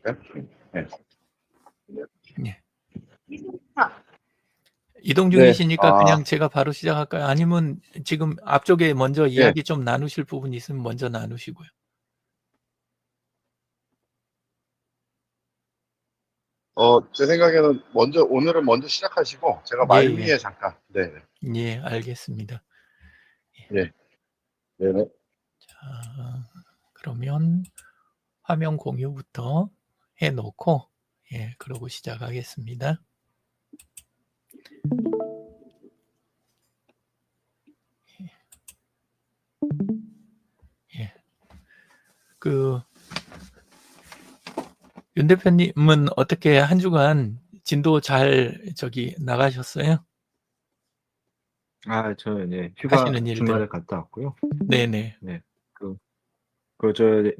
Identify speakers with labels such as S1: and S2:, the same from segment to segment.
S1: 될까요? 네.
S2: 예. 이동 중이시니까 그냥 제가 바로 시작할까요? 아니면 지금 앞쪽에 먼저 이야기 좀 나누실 부분이 있으면 먼저 나누시고요.
S1: 제 생각에는 오늘은 먼저 시작하시고, 제가 말미에 잠깐. 네.
S2: 예, 알겠습니다.
S1: 네. 네네.
S2: 자, 그러면 화면 공유부터 해놓고, 예, 그러고 시작하겠습니다. 예. 윤 대표님은 어떻게 한 주간 진도 잘 나가셨어요?
S3: 저 휴가
S2: 하시는 일들.
S3: 주말에 갔다 왔고요.
S2: 네네.
S3: 네.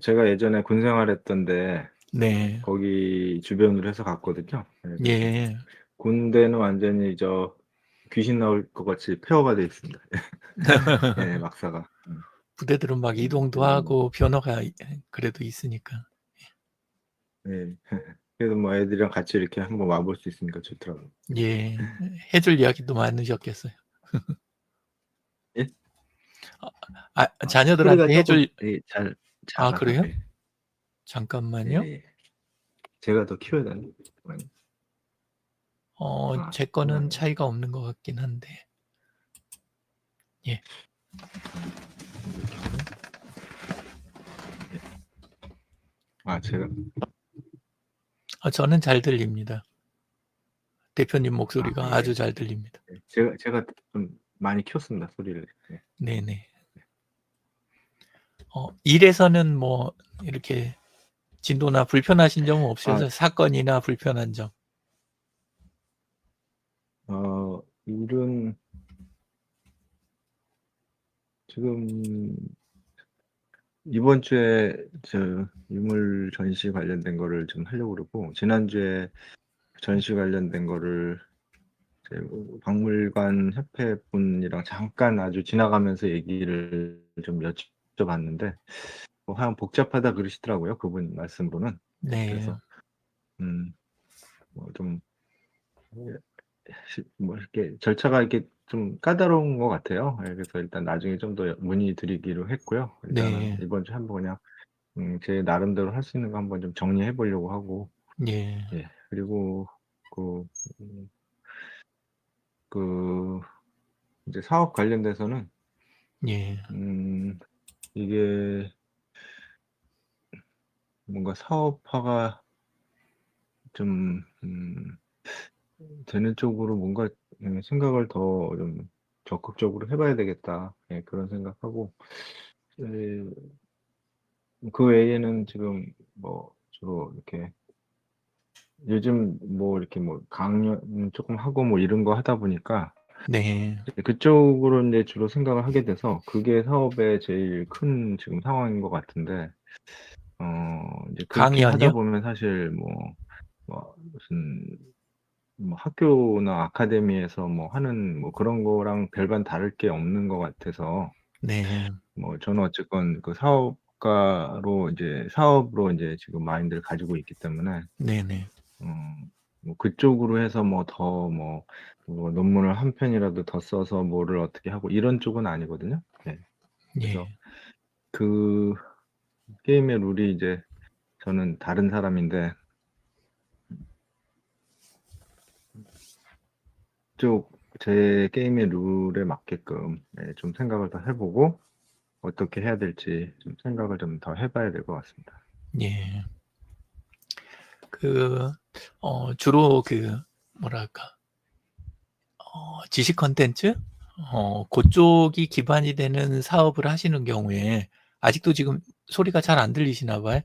S3: 제가 예전에 군 생활했던데
S2: 네.
S3: 거기 주변으로 해서 갔거든요.
S2: 예.
S3: 군대는 완전히 귀신 나올 것 같이 폐허가 돼 있습니다. 네, 막사가.
S2: 부대들은 막 이동도 하고 변화가 그래도 있으니까.
S3: 네. 그래도 애들이랑 같이 이렇게 한번 와볼 수 있으니까 좋더라고요.
S2: 예. 해줄 이야기도 많으셨겠어요.
S3: 예?
S2: 자녀들한테 해줄.
S3: 잘
S2: 그래요?
S3: 네.
S2: 잠깐만요.
S3: 네. 제가 더 키워야 되나?
S2: 제 거는 차이가 없는 것 같긴 한데. 예.
S3: 제가.
S2: 저는 잘 들립니다. 대표님 목소리가 아주 잘 들립니다.
S3: 제가 좀 많이 키웠습니다, 소리를. 네.
S2: 네네. 일에서는 뭐 이렇게 진도나 불편하신 점은 없으셔서 사건이나 불편한 점.
S3: 일은 지금 이번 주에 유물 전시 관련된 거를 좀 하려고 그러고, 지난주에 전시 관련된 거를 박물관 협회 분이랑 잠깐 아주 지나가면서 얘기를 좀 여쭤봤는데, 하여간 복잡하다 그러시더라고요, 그분 말씀으로는.
S2: 네.
S3: 그래서 이렇게 절차가 이렇게 좀 까다로운 것 같아요. 그래서 일단 나중에 좀 더 문의드리기로 했고요. 일단은 이번 주 한번 그냥 제 나름대로 할 수 있는 거 한번 좀 정리해 보려고 하고.
S2: 예.
S3: 그리고 이제 사업 관련돼서는 이게 뭔가 사업화가 좀 되는 쪽으로 뭔가 생각을 더 좀 적극적으로 해봐야 되겠다. 그런 생각하고, 그 외에는 지금 주로 이렇게 요즘 이렇게 강연 조금 하고 이런 거 하다 보니까 그쪽으로 이제 주로 생각을 하게 돼서 그게 사업의 제일 큰 지금 상황인 것 같은데, 이제 그렇게 하다
S2: 강연이요?
S3: 보면 사실 무슨 학교나 아카데미에서 하는 그런 거랑 별반 다를 게 없는 것 같아서, 저는 어쨌건 그 사업가로 이제 사업으로 이제 지금 마인드를 가지고 있기 때문에,
S2: 네네.
S3: 그쪽으로 해서 논문을 한 편이라도 더 써서 뭐를 어떻게 하고 이런 쪽은 아니거든요. 그래서 그 게임의 룰이 이제 저는 다른 사람인데, 제 게임의 룰에 맞게끔 좀 생각을 더 해보고 어떻게 해야 될지 좀 생각을 좀 더 해봐야 될 것 같습니다.
S2: 예. 주로 뭐랄까, 지식 컨텐츠? 그쪽이 기반이 되는 사업을 하시는 경우에 아직도 지금 소리가 잘 안 들리시나 봐요?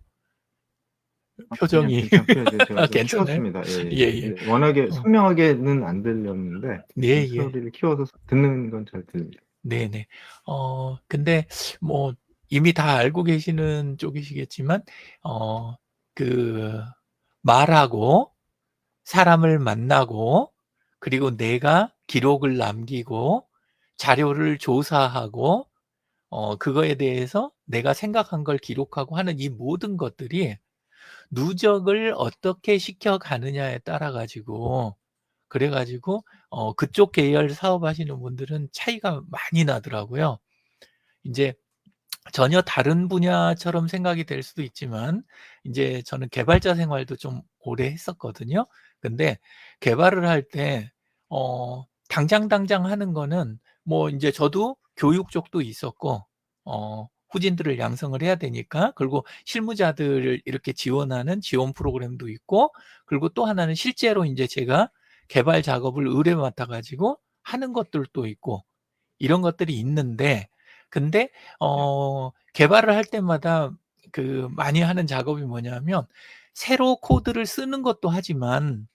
S2: 표정이.
S3: 괜찮고요. 제가 좀
S2: 괜찮아요?
S3: 키웠습니다.
S2: 예.
S3: 워낙에 선명하게는 안 들렸는데
S2: 예.
S3: 소리를 키워서 듣는 건 잘 들립니다.
S2: 네네. 근데 이미 다 알고 계시는 쪽이시겠지만, 말하고 사람을 만나고 그리고 내가 기록을 남기고 자료를 조사하고 그거에 대해서 내가 생각한 걸 기록하고 하는 이 모든 것들이 누적을 어떻게 시켜가느냐에 따라 가지고 그래 가지고 그쪽 계열 사업하시는 분들은 차이가 많이 나더라고요. 인제 전혀 다른 분야처럼 생각이 될 수도 있지만 인제 저는 개발자 생활도 좀 오래 했었거든요. 근데 개발을 할 때 당장 하는 거는 뭐 인제 저도 교육 쪽도 있었고 후진들을 양성을 해야 되니까 그리고 실무자들을 이렇게 지원하는 지원 프로그램도 있고 그리고 또 하나는 실제로 인제 제가 개발 작업을 의뢰 맡아 가지고 하는 것들도 있고 이런 것들이 있는데 근데
S3: 네.
S2: 개발을 할 때마다 그 많이 하는 작업이 뭐냐면 새로 코드를 쓰는 것도 하지만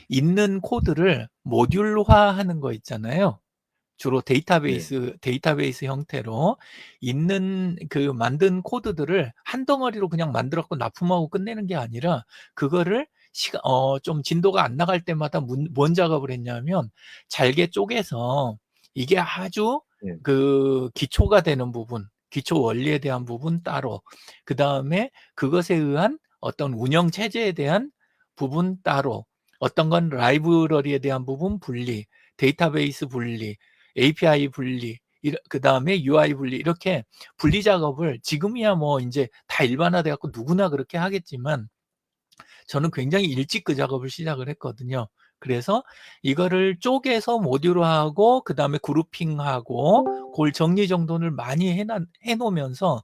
S2: 있는 코드를 모듈화하는 거 있잖아요. 주로
S3: 네.
S2: 데이터베이스 형태로 있는 그 만든 코드들을 한 덩어리로 그냥 만들어 갖고 납품하고 끝내는 게 아니라 그거를 좀 진도가 안 나갈 때마다 뭔 작업을 했냐면 잘게 쪼개서 이게 아주
S3: 네.
S2: 그 기초가 되는 부분, 기초 원리에 대한 부분 따로, 그다음에 그것에 의한 어떤 운영 체제에 대한 부분 따로, 어떤 건 라이브러리에 대한 부분 분리, 데이터베이스 분리, API 분리, 그다음에 UI 분리 이렇게 분리 작업을 지금이야 뭐 인제 다 일반화돼 갖고 누구나 그렇게 하겠지만 저는 굉장히 일찍 그 작업을 시작을 했거든요. 그래서 이거를 쪼개서 모듈화하고 그다음에 그룹핑하고 그걸 정리정돈을 많이 해 놓으면서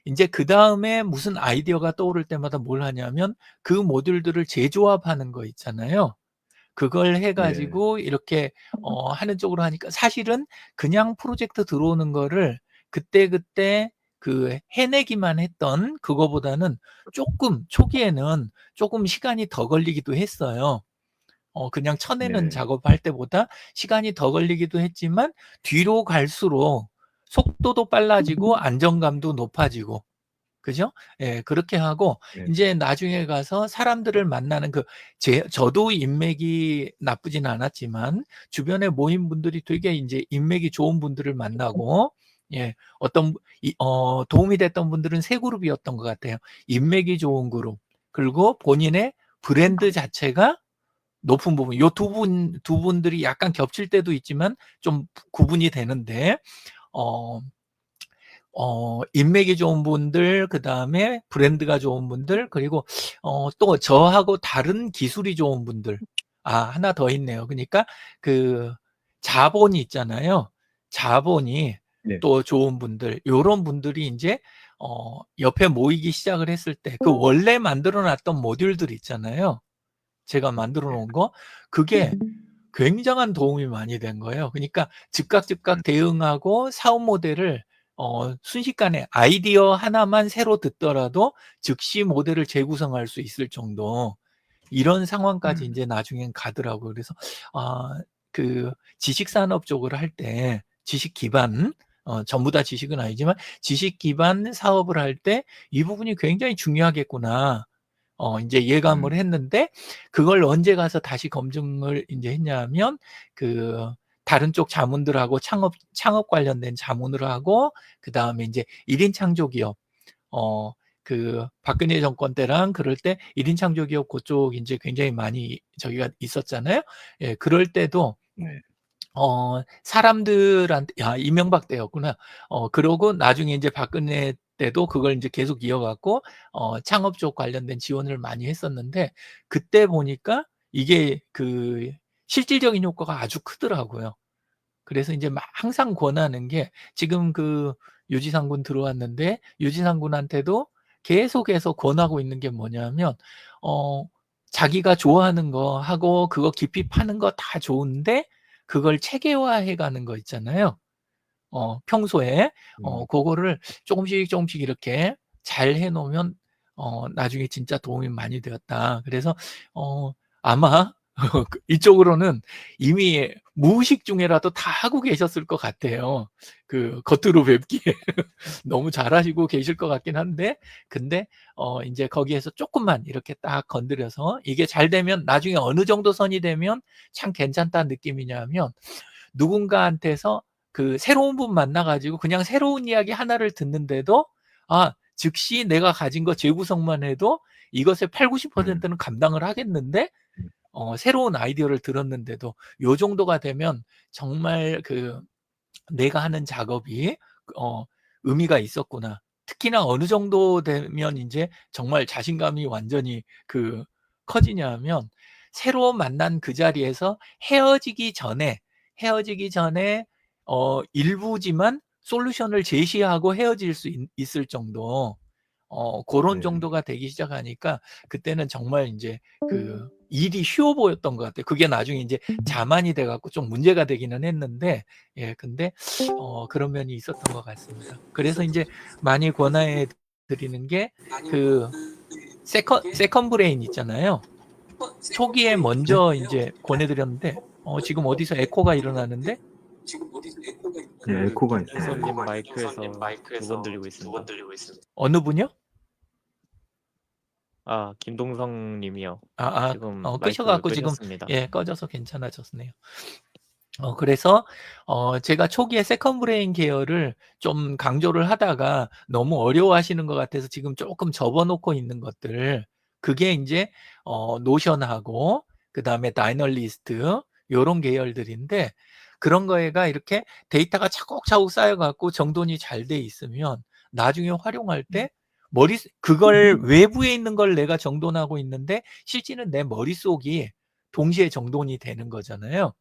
S2: 인제 그다음에 무슨 아이디어가 떠오를 때마다 뭘 하냐면 그 모듈들을 재조합하는 거 있잖아요. 그걸 해
S3: 네.
S2: 가지고 이렇게 하는 쪽으로 하니까 사실은 그냥 프로젝트 들어오는 거를 그때그때 그 해내기만 했던 그거보다는 쪼끔 초기에는 쪼금 시간이 더 걸리기도 했어요. 그냥 쳐내는
S3: 네.
S2: 작업할 때보다 시간이 더 걸리기도 했지만 뒤로 갈수록 속도도 빨라지고 안정감도 높아지고 그죠? 예. 그렇게 하고
S3: 네.
S2: 인제 나중에 가서 사람들을 만나는 저도 인맥이 나쁘진 않았지만 주변에 모인 분들이 되게 인제 인맥이 좋은 분들을 만나고 예 어떤 도움이 됐던 분들은 3 그룹이었던 것 같아요. 인맥이 좋은 그룹 그리고 본인의 브랜드 자체가 높은 부분 요 두 분들이 약간 겹칠 때도 있지만 좀 구분이 되는데 어 인맥이 좋은 분들 그다음에 브랜드가 좋은 분들 그리고 또 저하고 다른 기술이 좋은 분들. 하나 더 있네요. 그니까 그 자본이 있잖아요. 자본이
S3: 네.
S2: 또 좋은 분들 요런 분들이 인제 옆에 모이기 시작을 했을 때 그 원래 만들어 놨던 모듈들 있잖아요. 제가 만들어
S3: 네.
S2: 놓은 거 그게 굉장한 도움이 많이 된 거예요. 그러니까 즉각 대응하고 사업 모델을 순식간에 아이디어 하나만 새로 듣더라도 즉시 모델을 재구성할 수 있을 정도 이런 상황까지
S3: 음.
S2: 인제 나중엔 가더라고요. 그래서 그 지식 산업 쪽을 할 때 지식 기반 전부 다 지식은 아니지만 '지식 기반 사업을 할 때 이 부분이 굉장히 중요하겠구나.' 인제 예감을
S3: 음.
S2: 했는데 그걸 언제 가서 다시 검증을 인제 했냐면 그 다른 쪽 자문들하고 창업 관련된 자문을 하고 그다음에 인제 1인 창조기업 그 박근혜 정권 때랑 그럴 때 1인 창조기업 고쪽 인제 굉장히 많이 저기가 있었잖아요. 예 그럴 때도
S3: 네.
S2: 사람들한테 이명박 때였구나. 그러고 나중에 인제 박근혜 때도 그걸 인제 계속 이어갔고 창업 쪽 관련된 지원을 많이 했었는데 그때 보니까 이게 그 실질적인 효과가 아주 크더라고요. 그래서 인제 막 항상 권하는 게 지금 그 유지상 군 들어왔는데 유지상 군한테도 계속해서 권하고 있는 게 뭐냐면 어 자기가 좋아하는 거 하고 그거 깊이 파는 거 다 좋은데 그걸 체계화해 가는 거 있잖아요. 평소에
S3: 음.
S2: 고거를 쪼금씩 이렇게 잘 해 놓으면 나중에 진짜 도움이 많이 되었다. 그래서 아마 이쪽으로는 이미 무의식 중에라도 다 하고 계셨을 것 같아요. 그 겉으로 뵙기에 너무 잘하시고 계실 것 같긴 한데 근데 인제 거기에서 쪼끔만 이렇게 딱 건드려서 이게 잘 되면 나중에 어느 정도 선이 되면 참 괜찮다는 느낌이냐면 누군가한테서 그 새로운 분 만나 가지고 그냥 새로운 이야기 하나를 듣는데도 '아 즉시 내가 가진 거 재구성만 해도 이것의 80~90%는 감당을 하겠는데 새로운 아이디어를 들었는데도 요 정도가 되면 정말 내가 하는 작업이 의미가 있었구나. 특히나 어느 정도 되면 인제 정말 자신감이 완전히 커지냐 하면 새로 만난 그 자리에서 헤어지기 전에 일부지만 솔루션을 제시하고 헤어질 수 있을 정도 고런
S3: 네.
S2: 정도가 되기 시작하니까 그때는 정말 인제 일이 쉬워 보였던 것 같아요. 그게 나중에 인제 자만이 돼 갖고 좀 문제가 되기는 했는데 근데 그런 면이 있었던 것 같습니다. 그래서 인제 많이 권해 드리는 게 세컨 브레인 있잖아요. 초기에 먼저 인제 권해 드렸는데 지금 어디서 에코가 일어나는데?
S3: 예, 에코가 있어요.
S4: 주선님 마이크에서 2번 들리고 있습니다.
S2: 어느 분이요?
S4: 김동성 님이요. 지금
S2: 끄셔
S4: 마이크
S2: 갖고 지금
S4: 끄셨습니다.
S2: 꺼져서 괜찮아졌네요. 그래서 제가 초기에 세컨 브레인 계열을 좀 강조를 하다가 너무 어려워하시는 것 같아서 지금 조금 접어 놓고 있는 것들, 그게 인제 노션하고 그다음에 다이널리스트 요런 계열들인데, 그런 거에가 이렇게 데이터가 차곡차곡 쌓여 갖고 정돈이 잘 돼 있으면 나중에 활용할 때 그걸 외부에 있는 걸 내가 정돈하고 있는데 실제는 내 머릿속이 동시에 정돈이 되는 거잖아요.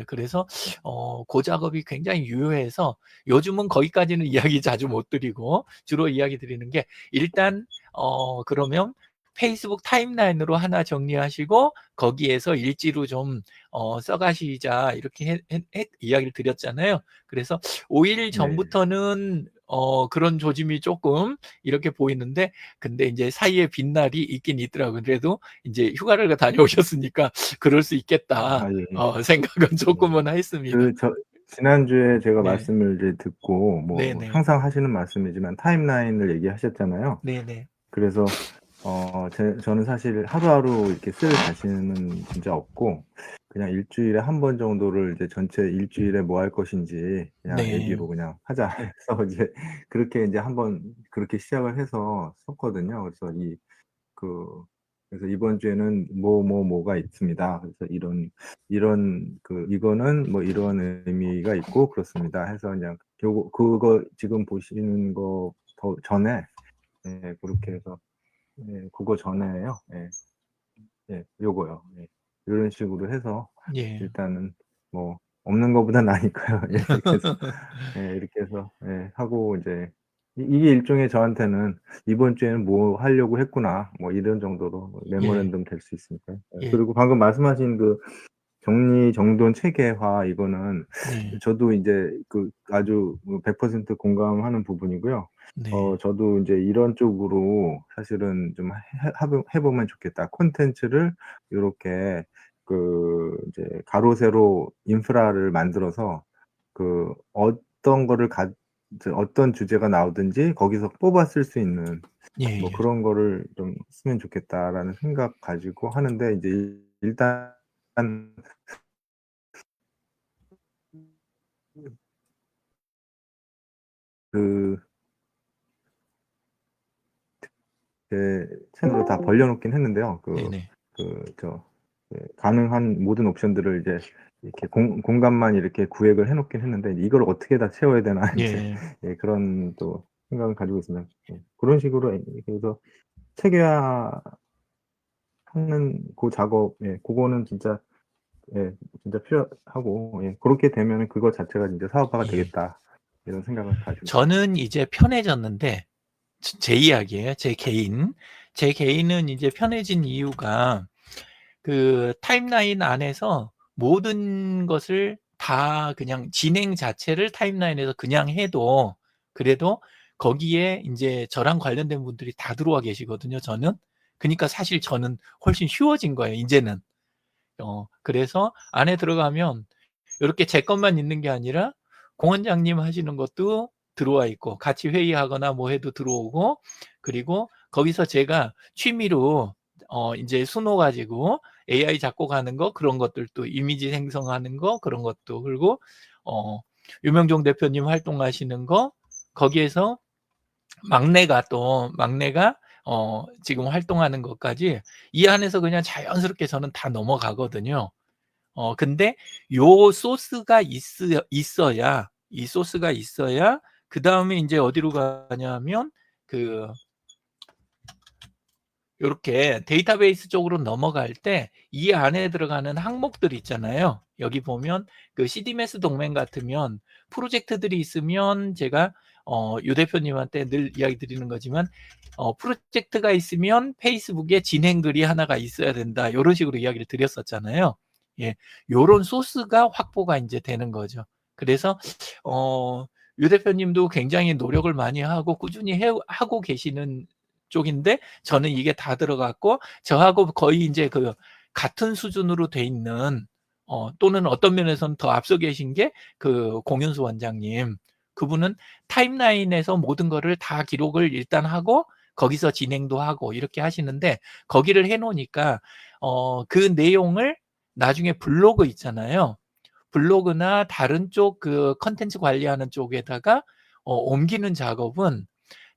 S2: 그래서 그 작업이 굉장히 유효해서 요즘은 거기까지는 이야기 자주 못 드리고 주로 이야기 드리는 게, 일단 그러면 페이스북 타임라인으로 하나 정리하시고 거기에서 일지로 좀 써가시자, 이렇게 이야기를 드렸잖아요. 그래서 5일 전부터는 그런 조짐이 조금 이렇게 보이는데, 근데 이제 사이에 빈날이 있긴 있더라고요. 그래도 이제 휴가를 다녀오셨으니까 그럴 수 있겠다
S3: 예.
S2: 생각은 조금은 했습니다.
S3: 지난주에 제가
S2: 네.
S3: 말씀을 이제 듣고
S2: 네네.
S3: 항상 하시는 말씀이지만 타임라인을 얘기하셨잖아요.
S2: 네네.
S3: 그래서 저는 사실 하루하루 이렇게 쓸 자신은 진짜 없고, 그냥 일주일에 한 번 정도를 이제 전체 일주일에 뭐 할 것인지 그냥
S2: 네.
S3: 얘기로 그냥 하자 해서 이제 그렇게 이제 한번 그렇게 시작을 해서 썼거든요. 그래서 그래서 이번 주에는 뭐가 있습니다. 그래서 이거는 뭐 이런 의미가 있고 그렇습니다 해서 그냥 그거 지금 보시는 거 전에 그렇게 해서 그거 전에요. 요거요. 이런 식으로 해서 일단은 뭐 없는 것보다 나으니까요. 이렇게 해서 하고 이제 이게 일종의 저한테는 '이번 주에는 뭐 하려고 했구나.' 뭐 이런 정도로 메모랜덤 될 수 있으니까요. 그리고 방금 말씀하신 정리 정돈 체계화, 이거는
S2: 네.
S3: 저도 이제 아주 100% 공감하는 부분이고요.
S2: 네.
S3: 저도 이제 이런 쪽으로 사실은 좀 해 보면 좋겠다. 콘텐츠를 요렇게 이제 가로 세로 인프라를 만들어서 어떤 주제가 나오든지 거기서 뽑아 쓸 수 있는 뭐 그런 거를 좀 쓰면 좋겠다라는 생각 가지고 하는데, 이제 일단 제 채널을 다 벌려 놓긴 했는데요.
S2: 네네.
S3: 가능한 모든 옵션들을 이제 이렇게 공간만 이렇게 구획을 해 놓긴 했는데, 이걸 어떻게 다 채워야 되나 이제 그런 또 생각을 가지고 있습니다. 그런 식으로 그래서 체계화하는 작업, 그거는 진짜 필요하고, 그렇게 되면은 그거 자체가 진짜 사업화가 되겠다, 이런 생각을 가지고 있습니다.
S2: 저는 이제 편해졌는데, 제 이야기예요. 제 개인은 이제 편해진 이유가 타임라인 안에서 모든 것을 다 그냥 진행 자체를 타임라인에서 그냥 해도, 그래도 거기에 이제 저랑 관련된 분들이 다 들어와 계시거든요, 저는. 그러니까 사실 저는 훨씬 쉬워진 거예요, 이제는. 그래서 안에 들어가면 이렇게 제 것만 있는 게 아니라 공 원장님 하시는 것도 들어와 있고, 같이 회의하거나 뭐 해도 들어오고, 그리고 거기서 제가 취미로 이제 수노 가지고 AI 작곡하는 거, 그런 것들도, 이미지 생성하는 거, 그런 것도, 그리고 유명종 대표님 활동하시는 거, 거기에서 막내가 지금 활동하는 것까지 이 안에서 그냥 자연스럽게 저는 다 넘어가거든요. 근데 요 소스가 있어야 이 소스가 있어야 그다음에 인제 어디로 가냐면 요렇게 데이터베이스 쪽으로 넘어갈 때 이 안에 들어가는 항목들이 있잖아요. 여기 보면 그 CDMS 동맹 같으면 프로젝트들이 있으면 제가 유 대표님한테 늘 이야기 드리는 거지만 프로젝트가 있으면 페이스북에 진행글이 하나가 있어야 된다. 요런 식으로 이야기를 드렸었잖아요. 예. 요런 소스가 확보가 인제 되는 거죠. 그래서 유 대표님도 굉장히 노력을 많이 하고 꾸준히 하고 계시는 쪽인데 저는 이게 다 들어갔고 저하고 거의 인제 그 같은 수준으로 돼 있는 또는 어떤 면에서는 더 앞서 계신 게 그 공윤수 원장님. 그분은 타임라인에서 모든 거를 다 기록을 일단 하고 거기서 진행도 하고 이렇게 하시는데 거기를 해 놓으니까 그 내용을 나중에 블로그 있잖아요. 블로그나 다른 쪽 그 콘텐츠 관리하는 쪽에다가 옮기는 작업은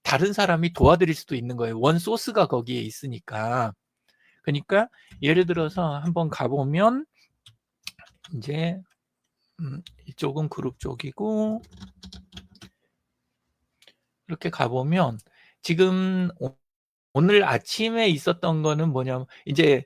S2: 다른 사람이 도와드릴 수도 있는 거예요. 원 소스가 거기에 있으니까. 그러니까 예를 들어서 한번 가 보면 인제 이쪽은 그룹 쪽이고 이렇게 가 보면 지금 오늘 아침에 있었던 거는 뭐냐면 인제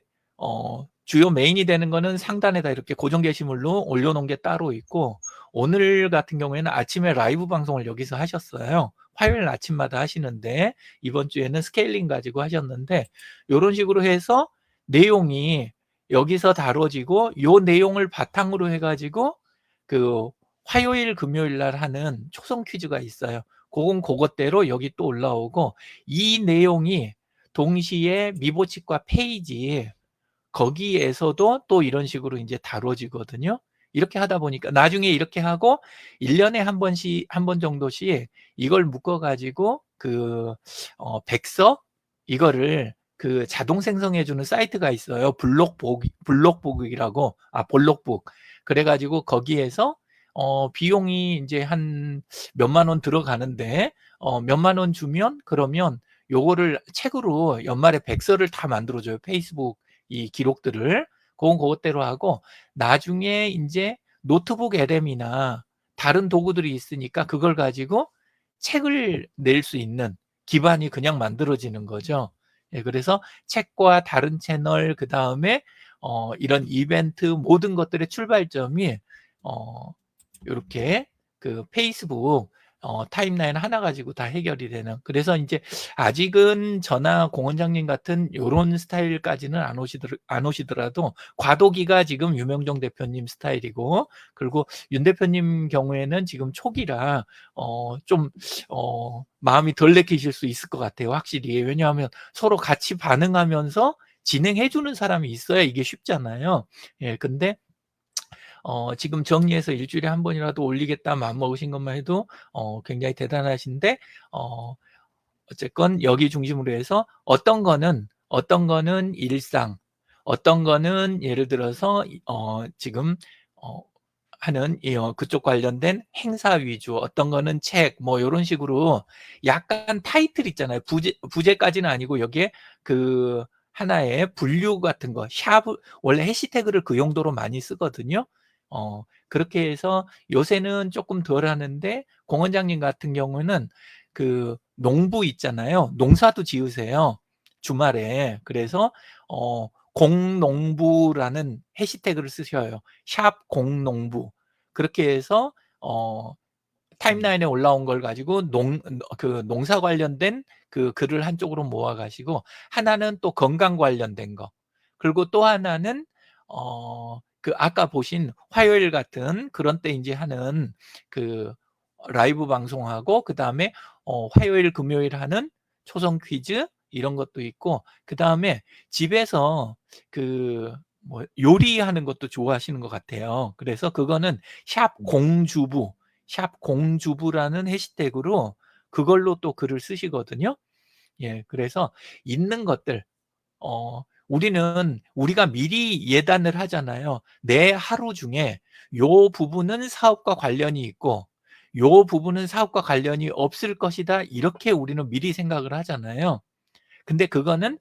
S2: 주요 메인이 되는 거는 상단에다 이렇게 고정 게시물로 올려 놓은 게 따로 있고 오늘 같은 경우에는 아침에 라이브 방송을 여기서 하셨어요. 화요일 아침마다 하시는데 이번 주에는 스케일링 가지고 하셨는데 요런 식으로 해서 내용이 여기서 다뤄지고 요 내용을 바탕으로 해 가지고 그 화요일 금요일 날 하는 초성 퀴즈가 있어요. 고건 고것대로 여기 또 올라오고 이 내용이 동시에 미보치과 페이지 거기에서도 또 이런 식으로 인제 다뤄지거든요. 이렇게 하다 보니까 나중에 이렇게 하고 1 년에 한 번 정도씩 이걸 묶어 가지고 백서 이거를 그 자동 생성해 주는 사이트가 있어요. 블록북이라고 볼록북. 그래 가지고 거기에서 비용이 인제 한 몇만 원 들어가는데 몇만 원 주면 그러면 요거를 책으로 연말에 백서를 다 만들어 줘요. 페이스북 이 기록들을. 고건 고것대로 하고 나중에 인제 노트북 LM이나 다른 도구들이 있으니까 그걸 가지고 책을 낼 수 있는 기반이 그냥 만들어지는 거죠. 예 그래서 책과 다른 채널 그다음에 이런 이벤트 모든 것들의 출발점이 요렇게 그 페이스북 타임라인 하나 가지고 다 해결이 되는 그래서 인제 아직은 저나 공 원장님 같은 요런 스타일까지는 안 오시더라도 과도기가 지금 유명정 대표님 스타일이고 그리고 윤 대표님 경우에는 지금 초기라 좀 마음이 덜 내키실 수 있을 것 같아요 확실히. 왜냐하면 서로 같이 반응하면서 진행해 주는 사람이 있어야 이게 쉽잖아요. 예 근데 지금 정리해서 1 주일에 한 번이라도 올리겠다 마음먹으신 것만 해도 굉장히 대단하신데 어쨌건 여기 중심으로 해서 어떤 거는 일상, 어떤 거는 예를 들어서 지금 하는 그쪽 관련된 행사 위주, 어떤 거는 책 뭐 요런 식으로 약간 타이틀 있잖아요. 부제까지는 아니고 여기에 그 하나의 분류 같은 거 원래 해시태그를 그 용도로 많이 쓰거든요. 그렇게 해서 요새는 쪼끔 덜 하는데 공 원장님 같은 경우는 그 농부 있잖아요. 농사도 지으세요, 주말에. 그래서 공농부라는 해시태그를 쓰셔요. 공농부. 그렇게 해서 타임라인에 올라온 걸 가지고 농사 관련된 그 글을 한쪽으로 모아 가지고 하나는 또 건강 관련된 거. 그리고 또 하나는 그 아까 보신 화요일 같은 그런 때 인제 하는 그 라이브 방송하고 그다음에 화요일 금요일 하는 초성 퀴즈 이런 것도 있고 그다음에 집에서 뭐 요리하는 것도 좋아하시는 것 같아요. 그래서 그거는 공주부라는 해시태그로 그걸로 또 글을 쓰시거든요. 예 그래서 있는 것들 우리가 미리 예단을 하잖아요. 내 하루 중에 요 부분은 사업과 관련이 있고 요 부분은 사업과 관련이 없을 것이다. 이렇게 우리는 미리 생각을 하잖아요. 근데 그거는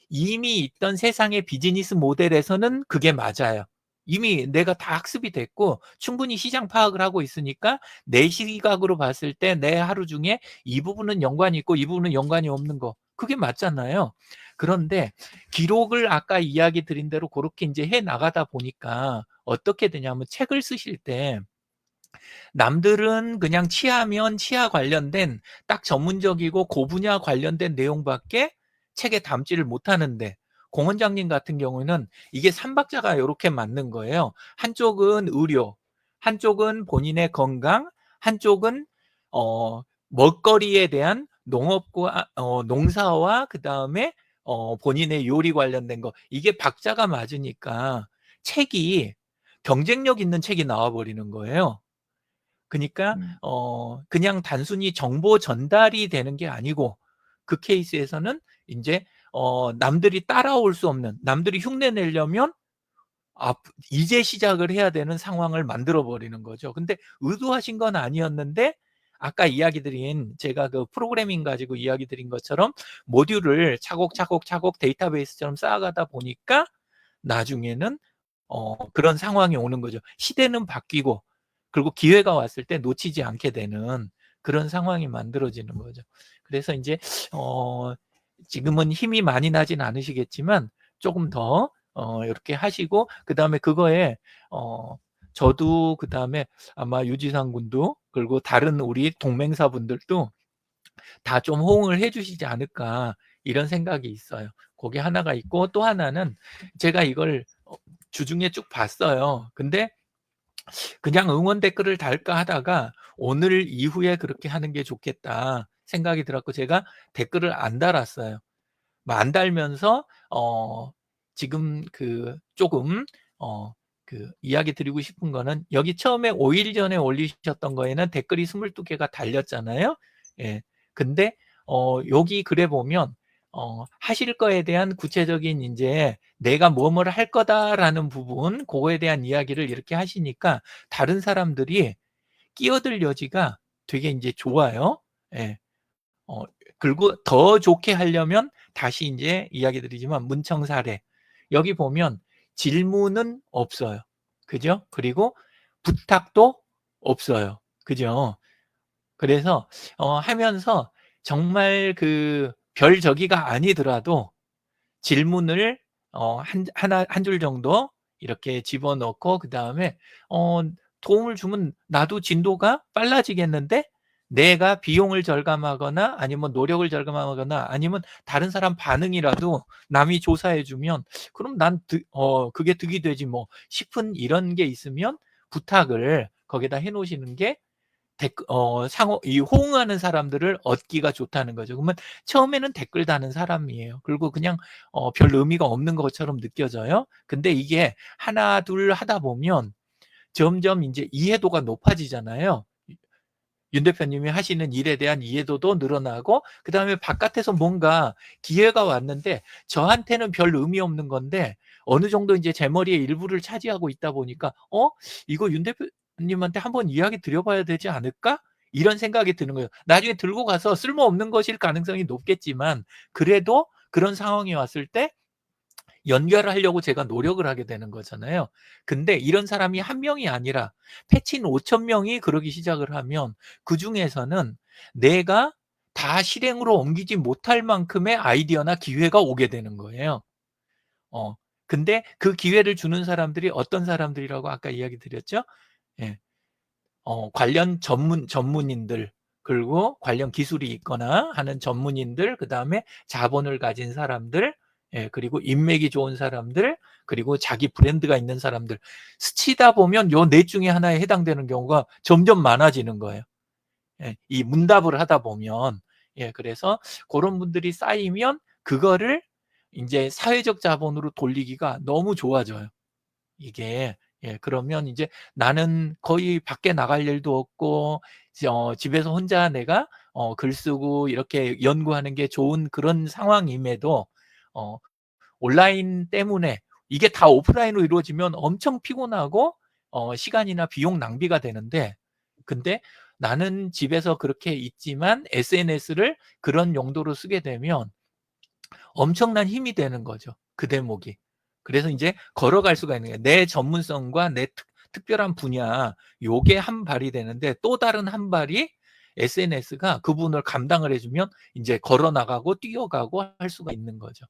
S2: 이미 있던 세상의 비즈니스 모델에서는 그게 맞아요. 이미 내가 다 학습이 됐고 충분히 시장 파악을 하고 있으니까 내 시각으로 봤을 때 내 하루 중에 이 부분은 연관이 있고 이 부분은 연관이 없는 거 그게 맞잖아요. 그런데 기록을 아까 이야기 드린 대로 그렇게 이제 해 나가다 보니까 어떻게 되냐면 책을 쓰실 때 남들은 그냥 치아면 치아 관련된 딱 전문적이고 그 분야 관련된 내용밖에 책에 담지를 못하는데 공 원장님 같은 경우는 이게 삼박자가 이렇게 맞는 거예요. 한쪽은 의료, 한쪽은 본인의 건강, 한쪽은 먹거리에 대한 농업과 농사와 그 다음에 본인의 요리 관련된 거 이게 박자가 맞으니까 책이 경쟁력 있는 책이 나와버리는 거예요. 그러니까 그냥 단순히 정보 전달이 되는 게 아니고 그 케이스에서는 이제 남들이 따라올 수 없는 남들이 흉내 내려면 이제 시작을 해야 되는 상황을 만들어 버리는 거죠. 근데 의도하신 건 아니었는데 아까 이야기 드린 제가 그 프로그래밍 가지고 이야기 드린 것처럼 모듈을 차곡차곡 데이터베이스처럼 쌓아가다 보니까 나중에는 그런 상황이 오는 거죠. 시대는 바뀌고 그리고 기회가 왔을 때 놓치지 않게 되는 그런 상황이 만들어지는 거죠. 그래서 이제 지금은 힘이 많이 나진 않으시겠지만 조금 더 이렇게 하시고 그다음에 그거에 저도 그다음에 아마 유지상 군도 그리고 다른 우리 동맹사분들도 다 좀 호응을 해 주시지 않을까 이런 생각이 있어요. 그게 하나가 있고 또 하나는 제가 이걸 주중에 쭉 봤어요. 근데 그냥 응원 댓글을 달까 하다가 오늘 이후에 그렇게 하는 게 좋겠다 생각이 들었고 제가 댓글을 안 달았어요. 안 달면서 지금 그 조금 그 이야기 드리고 싶은 거는 여기 처음에 5일 전에 올리셨던 거에는 댓글이 22개가 달렸잖아요. 예. 근데 여기 글에 보면 하실 거에 대한 구체적인 이제 내가 뭐뭐를 할 거다라는 부분 그거에 대한 이야기를 이렇게 하시니까 다른 사람들이 끼어들 여지가 되게 이제 좋아요. 예. 그리고 더 좋게 하려면 다시 이제 이야기 드리지만 문청 사례 여기 보면 질문은 없어요. 그죠? 그리고 부탁도 없어요. 그죠? 그래서 하면서 정말 그 별 저기가 아니더라도 질문을 한 줄 정도 이렇게 집어넣고 그다음에 도움을 주면 나도 진도가 빨라지겠는데 내가 비용을 절감하거나 아니면 노력을 절감하거나 아니면 다른 사람 반응이라도 남이 조사해 주면 그럼 난 그게 득이 되지 뭐 싶은 이런 게 있으면 부탁을 거기다 해 놓으시는 게 상호 이 호응하는 사람들을 얻기가 좋다는 거죠. 그러면 처음에는 댓글 다는 사람이에요. 그리고 그냥 별 의미가 없는 것처럼 느껴져요. 근데 이게 하나 둘 하다 보면 점점 이제 이해도가 높아지잖아요. 윤 대표님이 하시는 일에 대한 이해도도 늘어나고 그다음에 바깥에서 뭔가 기회가 왔는데 저한테는 별 의미 없는 건데 어느 정도 이제 제 머리의 일부를 차지하고 있다 보니까 이거 윤 대표님한테 한번 이야기 드려봐야 되지 않을까? 이런 생각이 드는 거예요. 나중에 들고 가서 쓸모없는 것일 가능성이 높겠지만 그래도 그런 상황이 왔을 때 연결하려고 제가 노력을 하게 되는 거잖아요. 근데 이런 사람이 한 명이 아니라 패친 5천 명이 그러기 시작을 하면 그중에서는 내가 다 실행으로 옮기지 못할 만큼의 아이디어나 기회가 오게 되는 거예요. 근데 그 기회를 주는 사람들이 어떤 사람들이라고 아까 이야기 드렸죠? 예. 관련 전문인들 그리고 관련 기술이 있거나 하는 전문인들 그다음에 자본을 가진 사람들 예, 그리고 인맥이 좋은 사람들 그리고 자기 브랜드가 있는 사람들 스치다 보면 요 넷 중에 하나에 해당되는 경우가 점점 많아지는 거예요. 예, 이 문답을 하다 보면 예, 그래서 그런 분들이 쌓이면 그거를 이제 사회적 자본으로 돌리기가 너무 좋아져요. 이게 예, 그러면 이제 나는 거의 밖에 나갈 일도 없고 집에서 혼자 내가 글 쓰고 이렇게 연구하는 게 좋은 그런 상황임에도 온라인 때문에 이게 다 오프라인으로 이루어지면 엄청 피곤하고 시간이나 비용 낭비가 되는데 근데 나는 집에서 그렇게 있지만 SNS를 그런 용도로 쓰게 되면 엄청난 힘이 되는 거죠. 그 대목이. 그래서 이제 걸어갈 수가 있는 거예요. 내 전문성과 내 특별한 분야, 요게 한 발이 되는데 또 다른 한 발이 SNS가 그 부분을 감당을 해주면 이제 걸어 나가고 뛰어가고 할 수가 있는 거죠.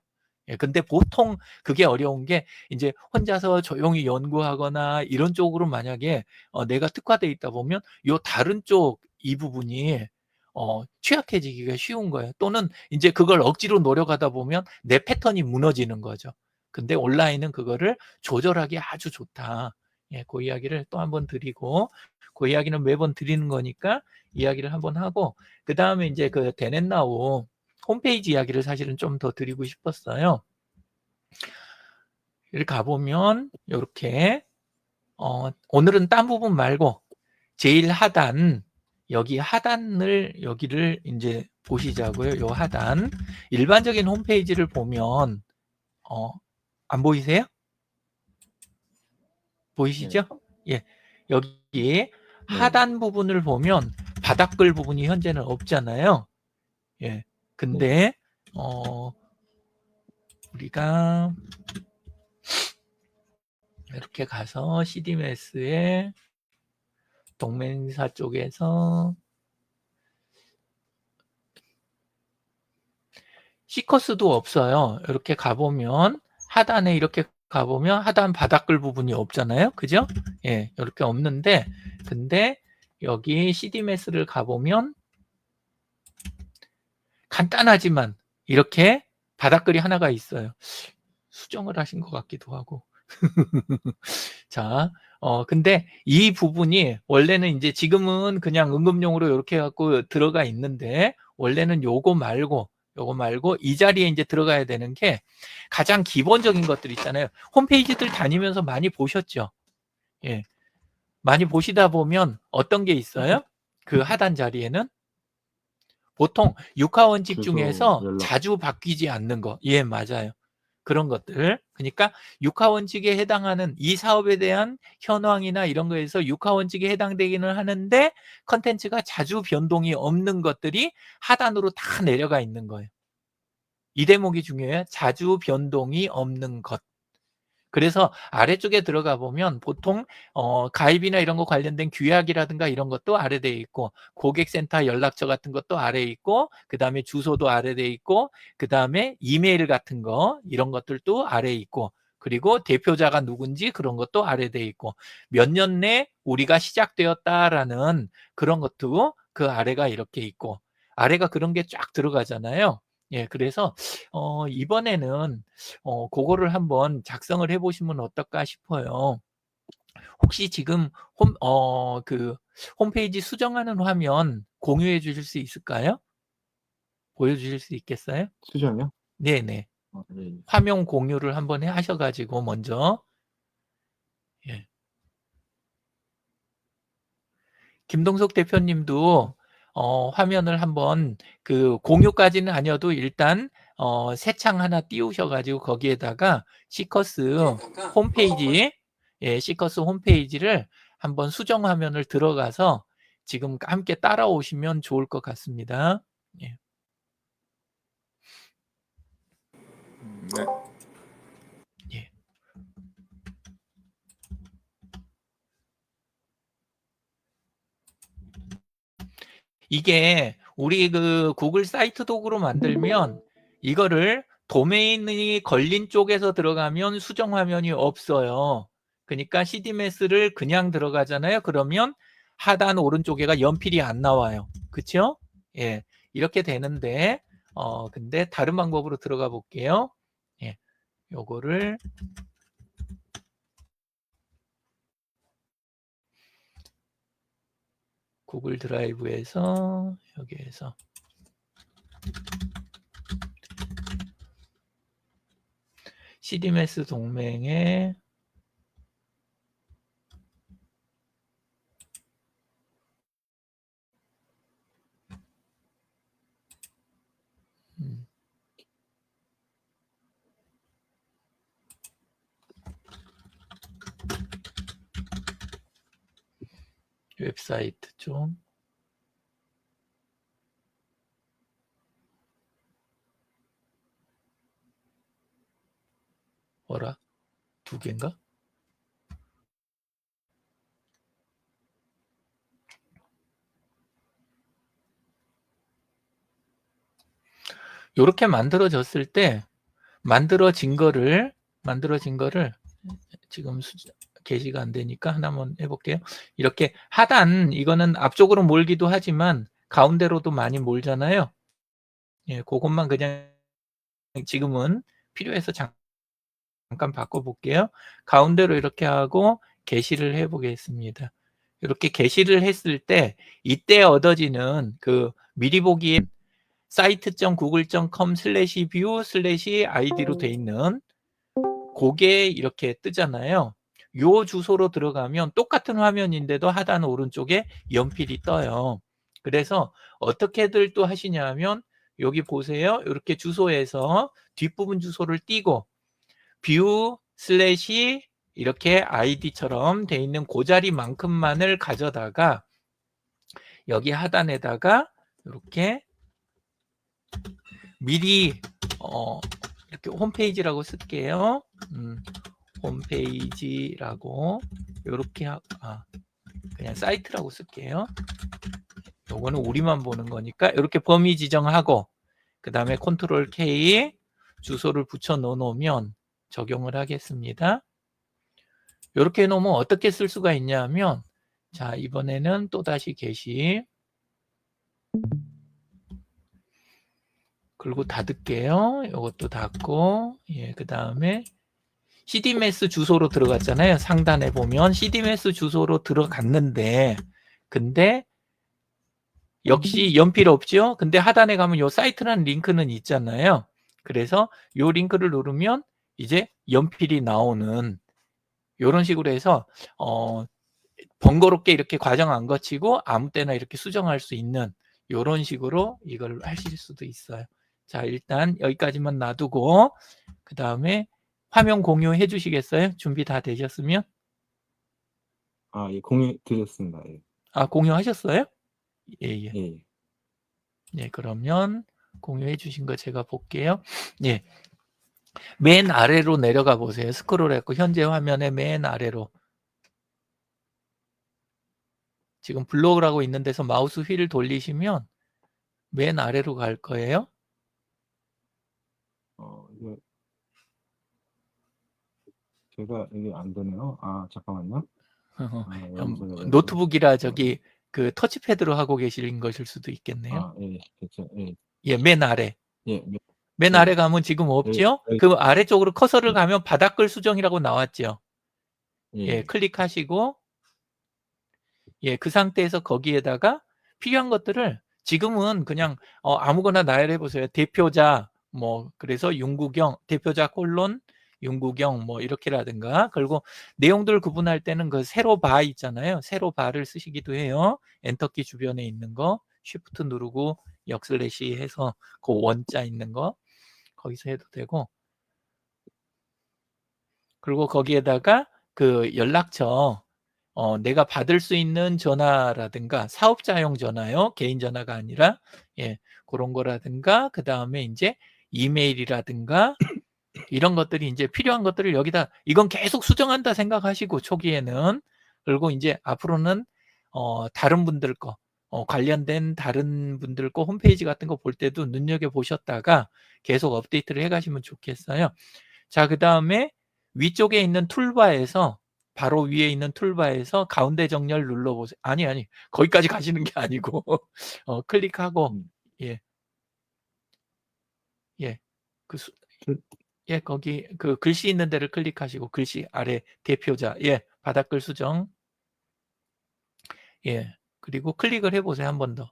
S2: 예, 근데 보통 그게 어려운 게 이제 혼자서 조용히 연구하거나 이런 쪽으로 만약에 내가 특화돼 있다 보면 요 다른 쪽 이 부분이 취약해지기가 쉬운 거예요. 또는 이제 그걸 억지로 노력하다 보면 내 패턴이 무너지는 거죠. 근데 온라인은 그거를 조절하기 아주 좋다. 예, 그 이야기를 또 한번 드리고, 그 이야기는 매번 드리는 거니까 이야기를 한번 하고, 그 다음에 이제 그 데넷나우 홈페이지 이야기를 사실은 좀 더 드리고 싶었어요. 이렇게 가보면 이렇게 오늘은 딴 부분 말고 제일 하단, 여기 하단을 여기를 이제 보시자고요. 요 하단 일반적인 홈페이지를 보면 안 보이세요? 보이시죠? 예, 여기 하단 부분을 보면 바닥글 부분이 현재는 없잖아요. 예, 근데 우리가 이렇게 가서 CDMS의 동맹사 쪽에서 시커스도 없어요. 이렇게 가보면 하단에 이렇게 가보면 하단 바닥글 부분이 없잖아요. 그죠? 예, 이렇게 없는데 근데 여기 CDMS를 가보면 간단하지만 이렇게 바닥글이 하나가 있어요. 수정을 하신 것 같기도 하고. 자, 근데 이 부분이 원래는 이제 지금은 그냥 응급용으로 이렇게 갖고 들어가 있는데 원래는 요거 말고 이 자리에 이제 들어가야 되는 게 가장 기본적인 것들 있잖아요. 홈페이지들 다니면서 많이 보셨죠? 예. 많이 보시다 보면 어떤 게 있어요? 그 하단 자리에는 보통 육하원칙 중에서
S3: 연락.
S2: 자주 바뀌지 않는 거. 예, 맞아요. 그런 것들. 그러니까 육하원칙에 해당하는 이 사업에 대한 현황이나 이런 거에서 육하원칙에 해당되기는 하는데 컨텐츠가 자주 변동이 없는 것들이 하단으로 다 내려가 있는 거예요. 이 대목이 중요해요. 자주 변동이 없는 것. 그래서 아래쪽에 들어가 보면 보통 가입이나 이런 거 관련된 규약이라든가 이런 것도 아래돼 있고 고객센터 연락처 같은 것도 아래에 있고 그 다음에 주소도 아래돼 있고 그 다음에 이메일 같은 거 이런 것들도 아래에 있고 그리고 대표자가 누군지 그런 것도 아래돼 있고 몇 년 내 우리가 시작되었다라는 그런 것도 그 아래가 이렇게 있고 아래가 그런 게 쫙 들어가잖아요. 예, 그래서 이번에는 그거를 한번 작성을 해보시면 어떨까 싶어요. 혹시 지금 그 홈페이지 수정하는 화면 공유해 주실 수 있을까요? 보여주실 수 있겠어요?
S3: 수정이요?
S2: 네네.
S3: 네.
S2: 화면 공유를 한번 하셔가지고 먼저. 예. 김동석 대표님도 화면을 한번 그 공유까지는 아니어도 일단 새 창 하나 띄우셔가지고 거기에다가 시커스 홈페이지, 예, 시커스 홈페이지를 한번 수정 화면을 들어가서 지금 함께 따라오시면 좋을 것 같습니다. 예.
S5: 네.
S2: 예. 이게 우리 그 구글 사이트 도구로 만들면 이거를 도메인이 걸린 쪽에서 들어가면 수정 화면이 없어요. 그러니까 CDMS를 그냥 들어가잖아요. 그러면 하단 오른쪽에가 연필이 안 나와요. 그쵸? 예. 이렇게 되는데 근데 다른 방법으로 들어가 볼게요. 예. 요거를 구글 드라이브에서 여기에서 CDMS 동맹에 웹사이트 좀 뭐라? 2개인가? 요렇게 만들어졌을 때 만들어진 거를 지금 게시가 안 되니까 하나만 해볼게요. 이렇게 하단 이거는 앞쪽으로 몰기도 하지만 가운데로도 많이 몰잖아요. 예, 그것만 그냥 지금은 필요해서 잠깐 바꿔볼게요. 가운데로 이렇게 하고 게시를 해보겠습니다. 이렇게 게시를 했을 때 이때 얻어지는 그 미리 보기에 site.google.com/view/id로 돼 있는 그게 이렇게 뜨잖아요. 요 주소로 들어가면 똑같은 화면인데도 하단 오른쪽에 연필이 떠요. 그래서 어떻게들 또 하시냐면 여기 보세요. 이렇게 주소에서 뒷부분 주소를 띄고 view/ 이렇게 id처럼 돼 있는 그 자리만큼만을 가져다가 여기 하단에다가 이렇게 미리 이렇게 홈페이지라고 쓸게요. 홈페이지라고 이렇게 그냥 사이트라고 쓸게요. 요거는 우리만 보는 거니까 이렇게 범위 지정하고 그 다음에 컨트롤 K 주소를 붙여 놓으면 적용을 하겠습니다. 이렇게 해놓으면 어떻게 쓸 수가 있냐면 자 이번에는 또다시 게시 그리고 닫을게요. 이것도 닫고 그 다음에 CDMS 주소로 들어갔잖아요. 상단에 보면 CDMS 주소로 들어갔는데 근데 역시 연필 없죠? 근데 하단에 가면 요 사이트라는 링크는 있잖아요. 그래서 요 링크를 누르면 이제 연필이 나오는 요런 식으로 해서 번거롭게 이렇게 과정 안 거치고 아무 때나 이렇게 수정할 수 있는 요런 식으로 이걸 하실 수도 있어요. 자, 일단 여기까지만 놔두고 그 다음에 화면 공유해 주시겠어요? 준비 다 되셨으면?
S3: 예, 공유 드렸습니다. 예.
S2: 공유하셨어요? 예.
S3: 예.
S2: 네, 그러면 공유해 주신 거 제가 볼게요. 예. 맨 아래로 내려가 보세요. 스크롤 했고 현재 화면의 맨 아래로. 지금 블로그라고 있는 데서 마우스 휠을 돌리시면 맨 아래로 갈 거예요.
S3: 이거 제가 이게 안 되네요. 잠깐만요.
S2: 노트북이라 저기 그 터치패드로 하고 계신 것일 수도 있겠네요.
S3: 예, 그렇죠. 예.
S2: 예, 맨 아래.
S3: 예,
S2: 맨 아래 가면 지금 없죠? 그 아래쪽으로 커서를 가면 바닥글 수정이라고 나왔죠. 예, 클릭하시고 그 상태에서 거기에다가 필요한 것들을 지금은 그냥 아무거나 나열해 보세요. 대표자 뭐 그래서 윤구경 대표자 콜론 윤구경 뭐 이렇게라든가 그리고 내용들 구분할 때는 그 세로 바 있잖아요. 세로 바를 쓰시기도 해요. 엔터키 주변에 있는 거 쉬프트 누르고 역슬래시 해서 그 원자 있는 거 거기서 해도 되고 그리고 거기에다가 그 연락처 내가 받을 수 있는 전화라든가 사업자용 전화요. 개인 전화가 아니라 그런 거라든가 그다음에 이제 이메일이라든가 이런 것들이 이제 필요한 것들을 여기다 이건 계속 수정한다 생각하시고 초기에는 그리고 이제 앞으로는 다른 분들 거 관련된 다른 분들 거 홈페이지 같은 거 볼 때도 눈여겨 보셨다가 계속 업데이트를 해 가시면 좋겠어요. 자, 그다음에 위쪽에 있는 툴바에서 바로 위에 있는 툴바에서 가운데 정렬 눌러보세요. 아니 거기까지 가시는 게 아니고 클릭하고 거기 그 글씨 있는 데를 클릭하시고 글씨 아래 대표자 바닥글 수정 그리고 클릭을 해보세요. 한 번 더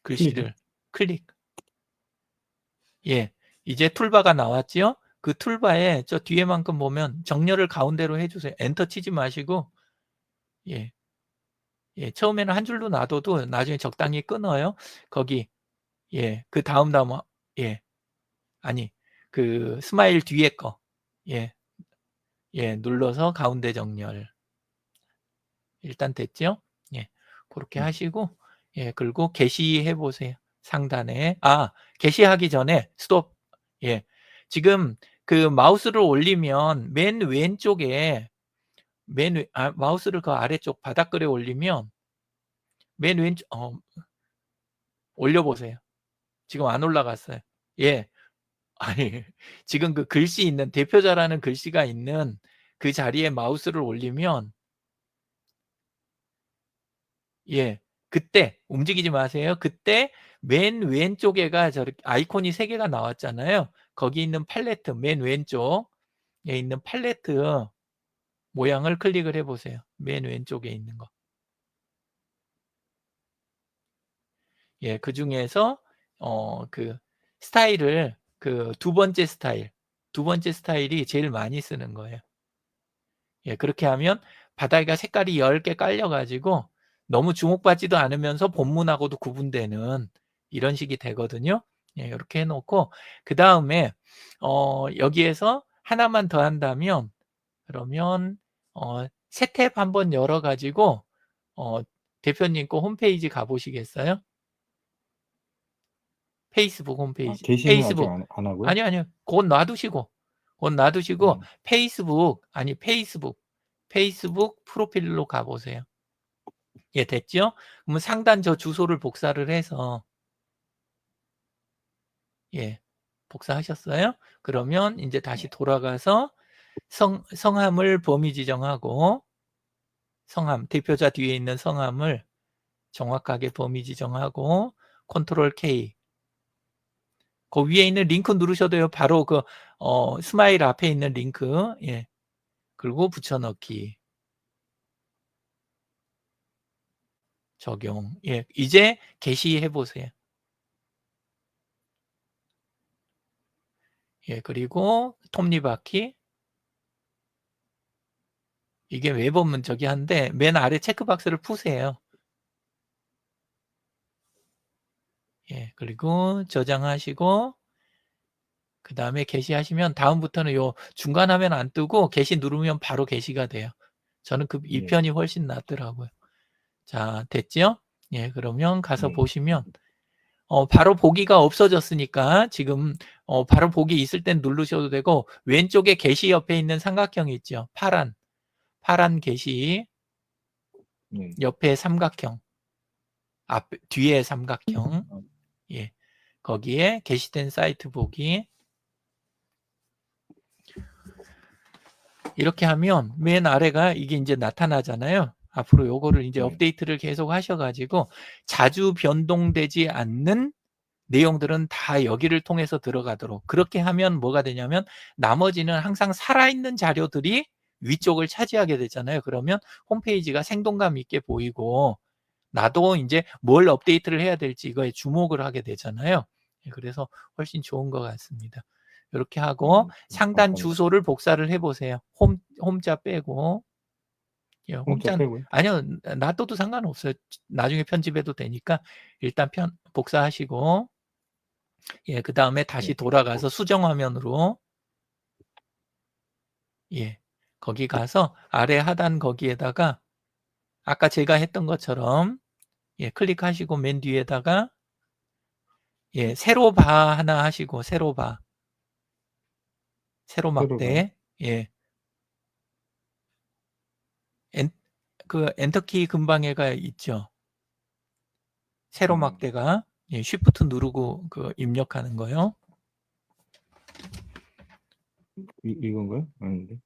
S2: 글씨를 클릭 이제 툴바가 나왔지요? 그 툴바에 저 뒤에만큼 보면 정렬을 가운데로 해주세요. 엔터 치지 마시고 처음에는 한 줄로 놔둬도 나중에 적당히 끊어요. 거기 그 다음 아니 그 스마일 뒤에 거 눌러서 가운데 정렬 일단 됐죠? 그렇게 하시고 그리고 게시해 보세요. 상단에 게시하기 전에 스톱 지금 그 마우스를 올리면 맨 왼쪽에 마우스를 그 아래쪽 바닥글에 올리면 맨 왼쪽 올려보세요. 지금 안 올라갔어요. 예. 아니 지금 그 글씨 있는 대표자라는 글씨가 있는 그 자리에 마우스를 올리면 예. 그때 움직이지 마세요. 그때 맨 왼쪽에가 저렇게 아이콘이 3개가 나왔잖아요. 거기 있는 팔레트 맨 왼쪽에 있는 팔레트 모양을 클릭을 해 보세요. 맨 왼쪽에 있는 거. 예, 그중에서 그 스타일을 그 두 번째 스타일이 제일 많이 쓰는 거예요. 예, 그렇게 하면 바닥에가 색깔이 10개 깔려 가지고 너무 주목받지도 않으면서 본문하고도 구분되는 이런 식이 되거든요. 예, 이렇게 해 놓고 그다음에 여기에서 하나만 더 한다면 그러면 새 탭 한번 열어 가지고 대표님 거 홈페이지 가 보시겠어요? 페이스북 홈페이지.
S3: 게시는 아직
S2: 페이스북.
S3: 안 하고요?
S2: 아니요. 그건 놔두시고 페이스북 프로필로 가 보세요. 예, 됐죠? 그러면 상단 저 주소를 복사를 해서 예, 복사하셨어요? 그러면 이제 다시 돌아가서 성함을 범위 지정하고 성함, 대표자 뒤에 있는 성함을 정확하게 범위 지정하고 컨트롤 K. 그 위에 있는 링크 누르셔도요. 바로 그 스마일 앞에 있는 링크. 예. 그리고 붙여넣기. 적용. 예. 이제 게시해 보세요. 예. 그리고 톱니바퀴. 이게 왜 보면 저기 한데 맨 아래 체크박스를 푸세요. 예. 그리고 저장하시고 그 다음에 게시하시면 다음부터는 요 중간 화면 안 뜨고 게시 누르면 바로 게시가 돼요. 저는 이
S3: 예.
S2: 편이 훨씬 낫더라고요. 자, 됐죠? 예, 그러면 가서 보시면 바로 보기가 없어졌으니까 지금 바로 보기 있을 땐 누르셔도 되고 왼쪽에 게시 옆에 있는 삼각형이 있죠. 파란 게시 옆에 삼각형 뒤에 삼각형 예, 거기에 게시된 사이트 보기 이렇게 하면 맨 아래가 이게 이제 나타나잖아요. 앞으로 요거를 이제 업데이트를 계속 하셔가지고 자주 변동되지 않는 내용들은 다 여기를 통해서 들어가도록 그렇게 하면 뭐가 되냐면 나머지는 항상 살아있는 자료들이 위쪽을 차지하게 되잖아요. 그러면 홈페이지가 생동감 있게 보이고 나도 이제 뭘 업데이트를 해야 될지 이거에 주목을 하게 되잖아요. 그래서 훨씬 좋은 것 같습니다. 이렇게 하고 상단 주소를 복사를 해보세요. 홈자 빼고 예,
S3: 홈자 빼고요?
S2: 아니요, 놔둬도 상관없어요. 나중에 편집해도 되니까 일단 복사하시고 예, 그 다음에 다시 돌아가서 수정 화면으로 예, 거기 가서 아래 하단 거기에다가 아까 제가 했던 것처럼 예, 클릭하시고 맨 뒤에다가 예, 세로 바 하나 하시고 세로 막대 예. 그 엔터키 근방에가 있죠. 세로 막대가 예, 쉬프트 누르고 그 입력하는 거요.
S3: 이건가요? 아닌데.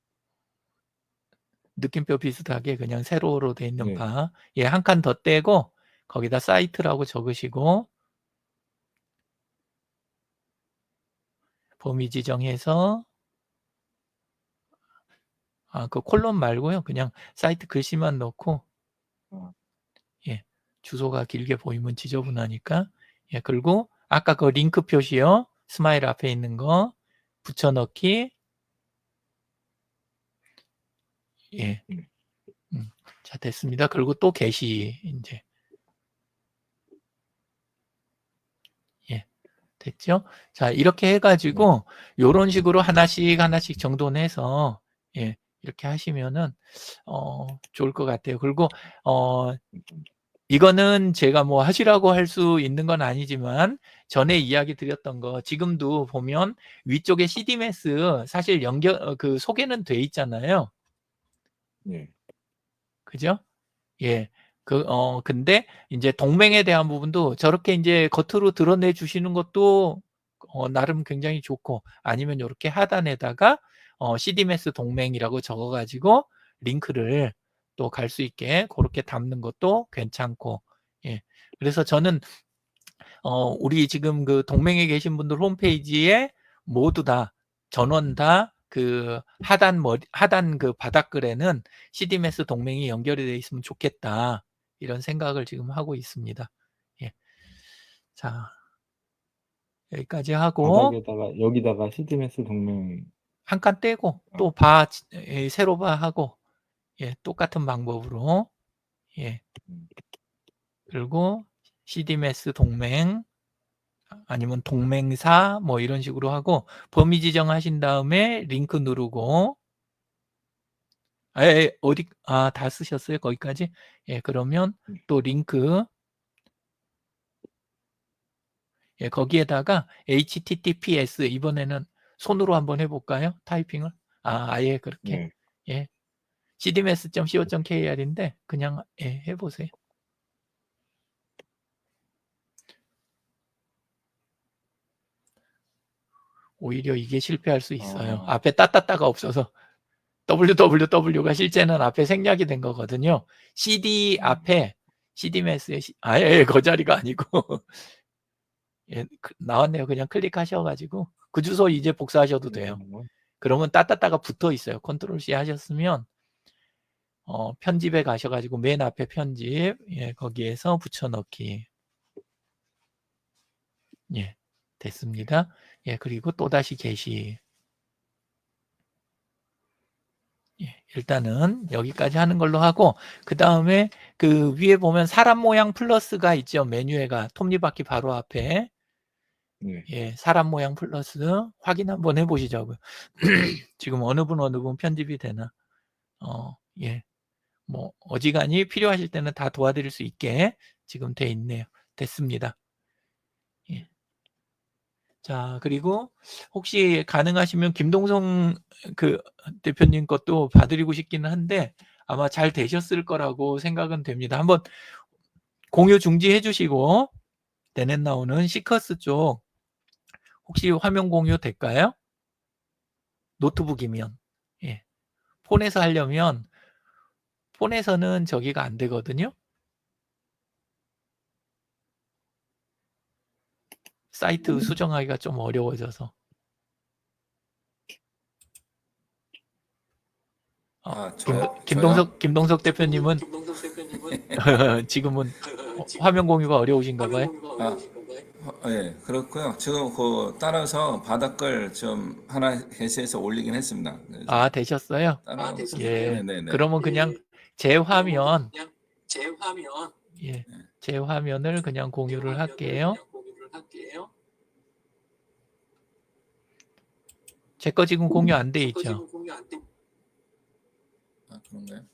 S2: 느낌표 비슷하게 그냥 세로로 돼 있는 바. 예, 한 칸 더 떼고 거기다 사이트라고 적으시고 범위 지정해서 그 콜론 말고요. 그냥 사이트 글씨만 넣고 예, 주소가 길게 보이면 지저분하니까 예, 그리고 아까 그 링크 표시요. 스마일 앞에 있는 거 붙여넣기 예. 자, 됐습니다. 그리고 또 게시 이제 예. 됐죠? 자, 이렇게 해 가지고 요런 식으로 하나씩 정돈해서 예. 이렇게 하시면은 좋을 것 같아요. 그리고 이거는 제가 뭐 하시라고 할 수 있는 건 아니지만 전에 이야기 드렸던 거 지금도 보면 위쪽에 CDMS 사실 그 소개는 돼 있잖아요.
S3: 네.
S2: 그죠? 예. 근데 이제 동맹에 대한 부분도 저렇게 이제 겉으로 드러내 주시는 것도 나름 굉장히 좋고 아니면 요렇게 하단에다가 CDMS 동맹이라고 적어 가지고 링크를 또 갈 수 있게 그렇게 담는 것도 괜찮고 예. 그래서 저는 우리 지금 그 동맹에 계신 분들 홈페이지에 모두 다 전원 다 그 하단 그 바닥글에는 CDMS 동맹이 연결이 돼 있으면 좋겠다. 이런 생각을 지금 하고 있습니다. 예. 자, 여기까지 하고
S3: 바닥에다가 여기다가 CDMS 동맹
S2: 한 칸 떼고 또 새로 하고 예, 똑같은 방법으로 예. 그리고 CDMS 동맹 아니면 동맹사 뭐 이런 식으로 하고 범위 지정하신 다음에 링크 누르고 다 쓰셨어요 거기까지? 예, 그러면 또 링크 예, 거기에다가 https 이번에는 손으로 한번 해볼까요? 타이핑을 아예 그렇게
S3: 네.
S2: 예 cdms.co.kr인데 그냥 예, 해보세요. 오히려 이게 실패할 수 있어요. 앞에 따따따가 없어서 www가 실제는 앞에 생략이 된 거거든요. cd 앞에 cdms의 그 자리가 아니고 예, 나왔네요. 그냥 클릭하셔가지고 그 주소 이제 복사하셔도 돼요. 그러면 따따따가 붙어 있어요. 컨트롤 C 하셨으면 편집에 가셔가지고 맨 앞에 편집 예, 거기에서 붙여넣기 예, 됐습니다. 예, 그리고 또다시 게시 예, 일단은 여기까지 하는 걸로 하고 그 다음에 그 위에 보면 사람 모양 플러스가 있죠. 메뉴에가 톱니바퀴 바로 앞에
S3: 네.
S2: 예, 사람 모양 플러스 확인 한번 해보시자고요. 지금 어느 분 편집이 되나 예, 뭐 어지간히 필요하실 때는 다 도와드릴 수 있게 지금 돼 있네요. 됐습니다. 예. 자, 그리고 혹시 가능하시면 김동성 그 대표님 것도 봐드리고 싶기는 한데 아마 잘 되셨을 거라고 생각은 됩니다. 한번 공유 중지해 주시고 내년 나오는 시커스 쪽 혹시 화면 공유 될까요? 노트북이면 예. 폰에서 하려면 폰에서는 저기가 안 되거든요. 사이트 수정하기가 좀 어려워져서 김동석 대표님은 지금은 화면 공유가 어려우신가 봐요.
S5: 예, 그렇고요. 지금 그 따라서 바닥글 좀 하나 게시해서 올리긴 했습니다.
S2: 되셨어요? 예.
S5: 네네네.
S2: 그러면 그냥 제 화면 예, 제 화면을 그냥 공유를 할게요. 제 거 지금 공유 안 돼 있죠?
S5: 그런가요?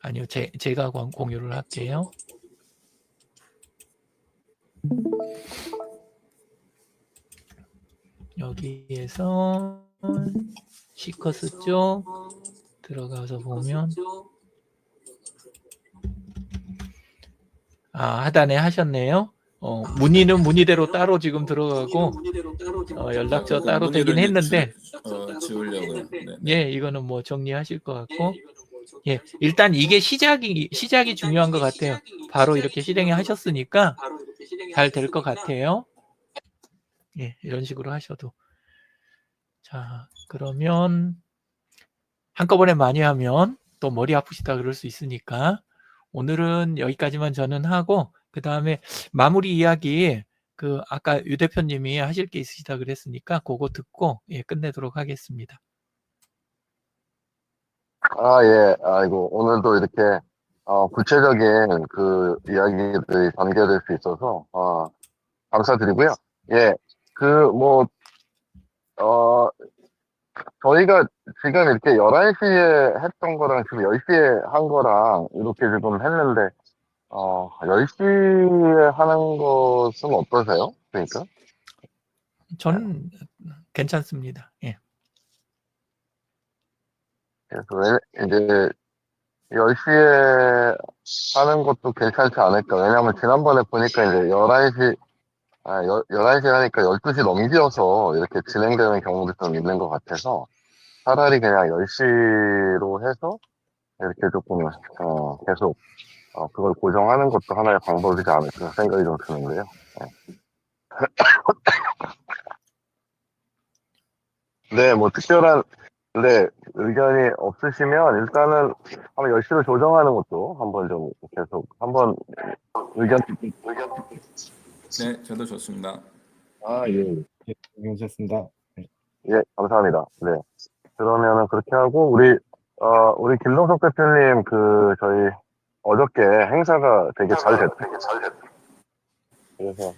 S2: 아니요, 제가 공유를 할게요. 여기에서 시커스 쪽 들어가서 보면 하단에 하셨네요. 문의는 문의대로 따로 지금 들어가고 연락처 따로 되긴 했는데
S5: 지우려고요.
S2: 예, 이거는 뭐 정리하실 것 같고 예, 일단 이게 시작이 중요한 것 같아요. 바로 이렇게 실행을 하셨으니까 잘 될 것 같아요. 예, 이런 식으로 하셔도 자, 그러면 한꺼번에 많이 하면 또 머리 아프시다 그럴 수 있으니까 오늘은 여기까지만 저는 하고 그 다음에 마무리 이야기 그 아까 유 대표님이 하실 게 있으시다 그랬으니까 그거 듣고 예, 끝내도록 하겠습니다.
S1: 예. 아이고, 오늘도 이렇게, 구체적인 그 이야기들이 전개될 수 있어서, 감사드리고요. 예. 저희가 지금 이렇게 11시에 했던 거랑 지금 10시에 한 거랑 이렇게 지금 했는데, 10시에 하는 것은 어떠세요? 그러니까?
S2: 저는 괜찮습니다. 예.
S1: 그래서 이제 10시에 하는 것도 괜찮지 않을까. 왜냐면 지난번에 보니까 이제 11시 하니까 12시 넘겨서 이렇게 진행되는 경우도 좀 있는 것 같아서 차라리 그냥 10시로 해서 이렇게 조금, 계속, 그걸 고정하는 것도 하나의 방법이지 않을까 생각이 좀 드는데요. 네, 뭐 특별한, 네, 의견이 없으시면 일단은 한번 10시로 조정하는 것도 한번 좀 계속 한번 의견.
S5: 네, 저도 좋습니다.
S1: 예.
S3: 예, 괜찮습니다. 네.
S1: 예, 감사합니다. 네. 그러면은 그렇게 하고, 우리 김동석 대표님, 저희 어저께 행사가 되게 잘 됐다. 그래서,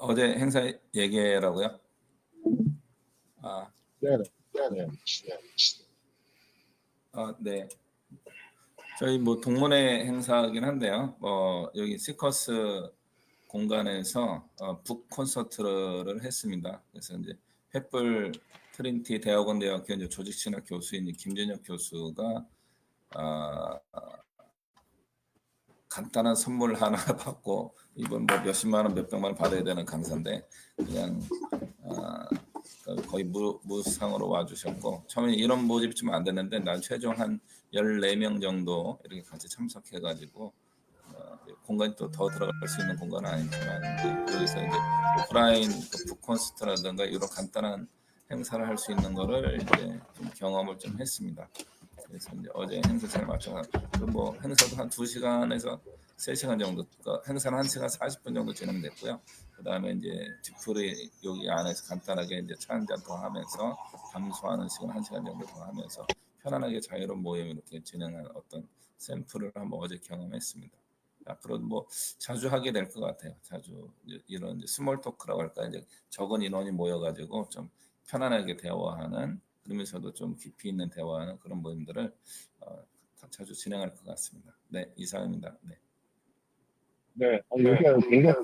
S5: 어제 행사 얘기라고요? 네. 저희 뭐 동문회 행사긴 한데요. 여기 시커스 공간에서 북 콘서트를 했습니다. 그래서 이제 횃불 트리니티 대학원 대학교 이제 조직신학 교수인 김준혁 교수가 간단한 선물 하나 받고 이번 뭐 몇십만 원, 몇백만 원 받아야 되는 강사인데 그냥 거의 무상으로 와주셨고 처음에 이런 모집이 좀 안 됐는데 난 최종 한 14명 정도 이렇게 같이 참석해가지고 공간이 또 더 들어갈 수 있는 공간은 아니지만 여기서 이제 오프라인 북 콘서트라든가 이런 간단한 행사를 할 수 있는 거를 이제 좀 경험을 좀 했습니다. 그래서 이제 어제 행사 잘 마쳐가지고 뭐 행사도 한 2시간에서 3시간 정도, 행사는 1시간 40분 정도 진행됐고요. 그 다음에 이제 뒤풀이 여기 안에서 간단하게 이제 차 한잔 더 하면서 감수하는 시간 1시간 정도 더 하면서 편안하게 자유로운 모임 이렇게 진행한 어떤 샘플을 한번 어제 경험했습니다. 앞으로 뭐 자주 하게 될 것 같아요. 자주 이런 이제 스몰 토크라고 할까 이제 적은 인원이 모여가지고 좀 편안하게 대화하는 그러면서도 좀 깊이 있는 대화하는 그런 모임들을 자주 진행할 것 같습니다. 네, 이상입니다. 네.
S1: 네, 여기가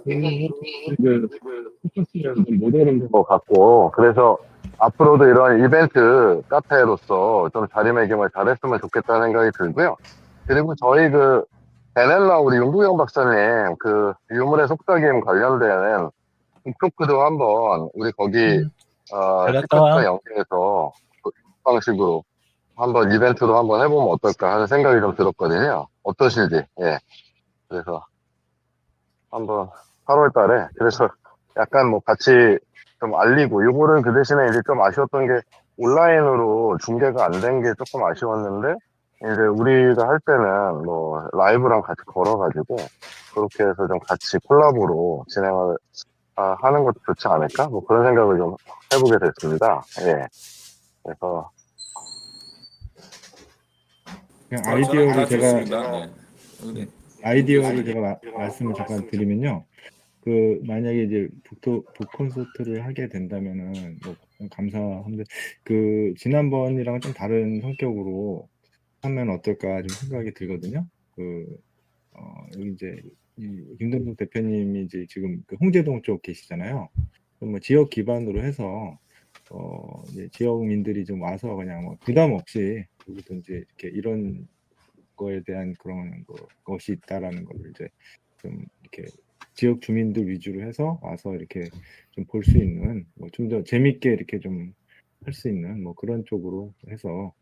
S1: 굉장히 모델인 것 같고, 그래서 앞으로도 이런 이벤트 카페로서 좀 자리매김을 잘했으면 좋겠다는 생각이 들고요. 그리고 저희 베넬라 우리 윤구영 박사님 유물의 속삭임 관련된 북토크도 한번 우리 거기 시커스랑 연계해서 방식으로 한번 이벤트로 한번 해보면 어떨까 하는 생각이 좀 들었거든요. 어떠실지. 예. 그래서 한번 8월 달에 그래서 약간 뭐 같이 좀 알리고 요거는 그 대신에 이제 좀 아쉬웠던 게 온라인으로 중계가 안 된 게 조금 아쉬웠는데 이제 우리가 할 때는 뭐 라이브랑 같이 걸어가지고 그렇게 해서 좀 같이 콜라보로 진행을 하는 것도 좋지 않을까? 뭐 그런 생각을 좀 해보게 됐습니다. 예. 그래서
S3: 그냥 아이디어를 제가
S5: 네.
S3: 아이디어를 제가 말씀을 잠깐 드리면요. 만약에 이제 북 콘서트를 하게 된다면은 뭐 감사한데 지난번이랑은 좀 다른 성격으로 하면 어떨까 좀 생각이 들거든요. 여기 이제 김동석 대표님이 이제 지금 홍제동 쪽 계시잖아요. 뭐 지역 기반으로 해서 이제 지역민들이 좀 와서 그냥 뭐 부담 없이 누구든지 이렇게 이런 거에 대한 그런 것이 있다라는 걸 이제 좀 이렇게 지역 주민들 위주로 해서 와서 이렇게 좀 볼 수 있는 뭐 좀 더 재밌게 이렇게 좀 할 수 있는 뭐 그런 쪽으로 해서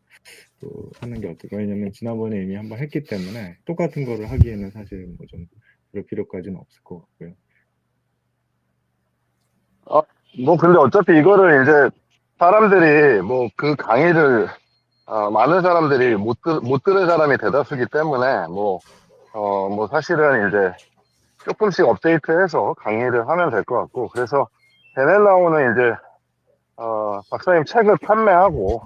S3: 또 하는 게 어떨까? 왜냐면 지난번에 이미 한번 했기 때문에 똑같은 거를 하기에는 사실 뭐 좀 그럴 필요까지는 없을 것 같고요.
S1: 뭐 근데 어차피 이거를 이제 사람들이 뭐 강의를 많은 사람들이 못 들은 사람이 대다수기 때문에 뭐 사실은 이제 조금씩 업데이트해서 강의를 하면 될 것 같고 그래서 베넬라오는 이제 박사님 책을 판매하고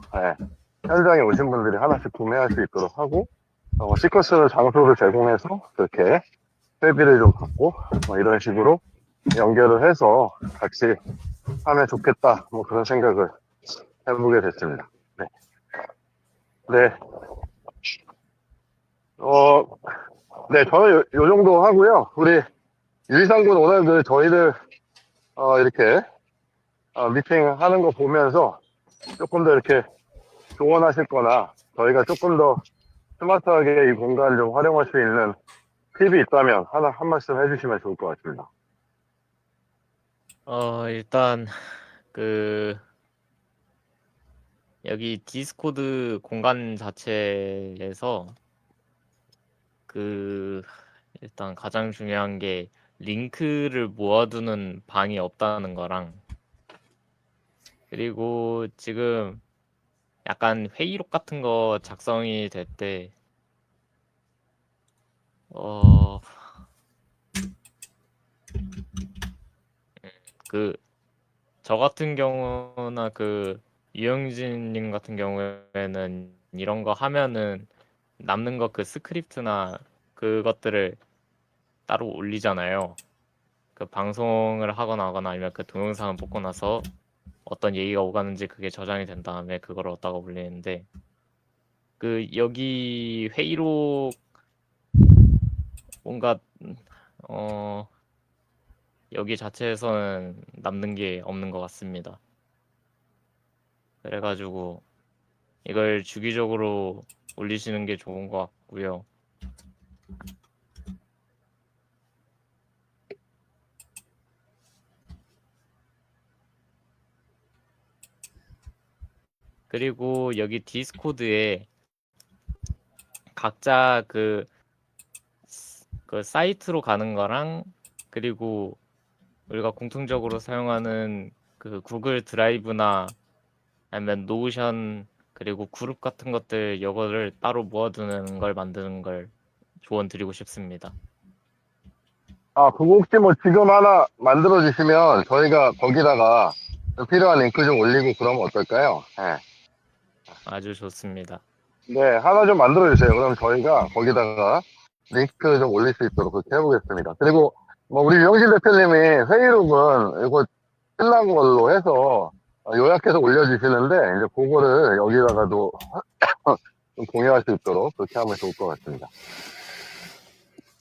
S1: 현장에 오신 분들이 하나씩 구매할 수 있도록 하고 시커스 장소를 제공해서 그렇게 회비를 좀 받고 뭐 이런 식으로 연결을 해서 같이 하면 좋겠다 뭐 그런 생각을 해보게 됐습니다. 네. 네. 네, 저는 요 정도 하고요. 우리 유희상군 오늘 저희들 이렇게 미팅 하는 거 보면서 조금 더 이렇게 조언하실 거나 저희가 조금 더 스마트하게 이 공간을 좀 활용할 수 있는 팁이 있다면 한 말씀 해주시면 좋을 것 같습니다.
S4: 일단 여기 디스코드 공간 자체에서 일단 가장 중요한 게 링크를 모아두는 방이 없다는 거랑, 그리고 지금 약간 회의록 같은 거 작성이 될 때 저 같은 경우나 유영진님 같은 경우에는 이런 거 하면은 남는 거 스크립트나 그것들을 따로 올리잖아요. 방송을 하거나 아니면 동영상을 뽑고 나서 어떤 얘기가 오가는지 그게 저장이 된 다음에 그걸 얻다가 올리는데, 여기 회의록 뭔가 여기 자체에서는 남는 게 없는 것 같습니다. 그래가지고 이걸 주기적으로 올리시는 게 좋은 것 같고요. 그리고 여기 디스코드에 각자 사이트로 가는 거랑, 그리고 우리가 공통적으로 사용하는 구글 드라이브나 아니면 노션, 그리고 그룹 같은 것들, 이거를 따로 모아두는 걸 만드는 걸 조언 드리고 싶습니다.
S1: 그거 혹시 뭐 지금 하나 만들어 주시면 저희가 거기다가 필요한 링크 좀 올리고 그러면 어떨까요? 네.
S4: 아주 좋습니다.
S1: 네, 하나 좀 만들어 주세요. 그럼 저희가 거기다가 링크 좀 올릴 수 있도록 그렇게 해보겠습니다. 그리고 뭐 우리 유영진 대표님이 회의록은 이거 끝난 걸로 해서 요약해서 올려주시는데 이제 그거를 여기다가도 좀 공유할 수 있도록 그렇게 하면 좋을 것 같습니다.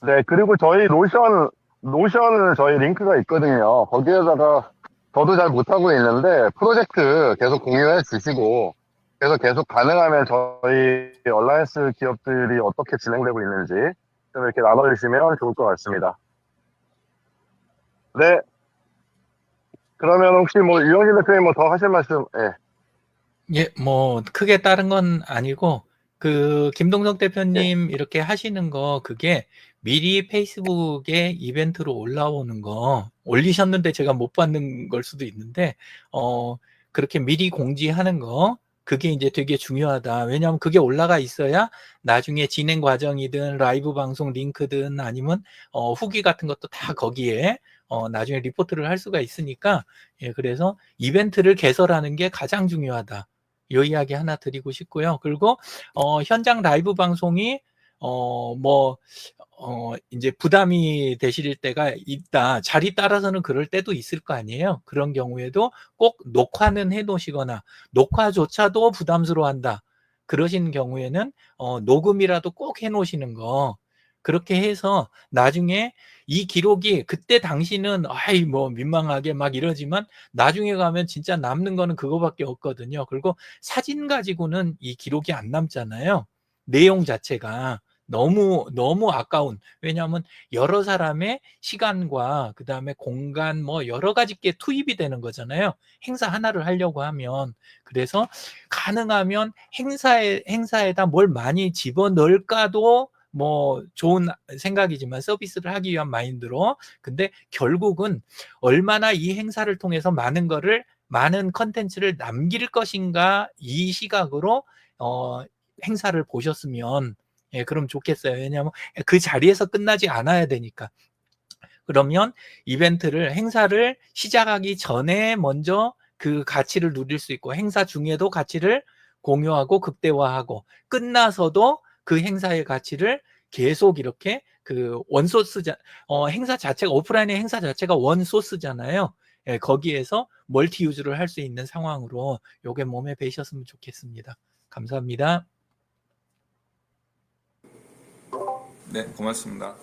S1: 네, 그리고 저희 노션을 저희 링크가 있거든요. 거기에다가 저도 잘 못하고 있는데 프로젝트 계속 공유해 주시고, 그래서 계속 가능하면 저희 얼라이언스 기업들이 어떻게 진행되고 있는지 좀 이렇게 나눠주시면 좋을 것 같습니다. 네. 그러면 혹시 뭐 유영진 대표님 뭐 더 하실 말씀? 예.
S2: 예, 뭐 크게 다른 건 아니고 김동석 대표님 이렇게 하시는 거 그게 미리 페이스북에 이벤트로 올라오는 거 올리셨는데 제가 못 받는 걸 수도 있는데 그렇게 미리 공지하는 거 그게 이제 되게 중요하다. 왜냐하면 그게 올라가 있어야 나중에 진행 과정이든 라이브 방송 링크든 아니면 후기 같은 것도 다 거기에 나중에 리포트를 할 수가 있으니까, 예, 그래서 이벤트를 개설하는 게 가장 중요하다. 요 이야기 하나 드리고 싶고요. 그리고 현장 라이브 방송이 이제 부담이 되실 때가 있다. 자리 따라서는 그럴 때도 있을 거 아니에요. 그런 경우에도 꼭 녹화는 해 놓으시거나 녹화조차도 부담스러워한다. 그러신 경우에는 녹음이라도 꼭 해 놓으시는 거. 그렇게 해서 나중에 이 기록이 그때 당시는 아이 뭐 민망하게 막 이러지만 나중에 가면 진짜 남는 거는 그거밖에 없거든요. 그리고 사진 가지고는 이 기록이 안 남잖아요. 내용 자체가 너무 아까운. 왜냐하면 여러 사람의 시간과 그다음에 공간 뭐 여러 가지 게 투입이 되는 거잖아요. 행사 하나를 하려고 하면. 그래서 가능하면 행사에다 뭘 많이 집어넣을까도 뭐 좋은 생각이지만 서비스를 하기 위한 마인드로. 근데 결국은 얼마나 이 행사를 통해서 많은 컨텐츠를 남길 것인가 이 시각으로 행사를 보셨으면, 예, 그럼 좋겠어요. 왜냐하면 그 자리에서 끝나지 않아야 되니까. 그러면 행사를 시작하기 전에 먼저 그 가치를 누릴 수 있고, 행사 중에도 가치를 공유하고 극대화하고, 끝나서도 그 행사의 가치를 계속 이렇게 행사 자체가, 오프라인의 행사 자체가 원소스잖아요. 예, 거기에서 멀티 유즈를 할 수 있는 상황으로 요게 몸에 배셨으면 좋겠습니다. 감사합니다.
S5: 네, 고맙습니다.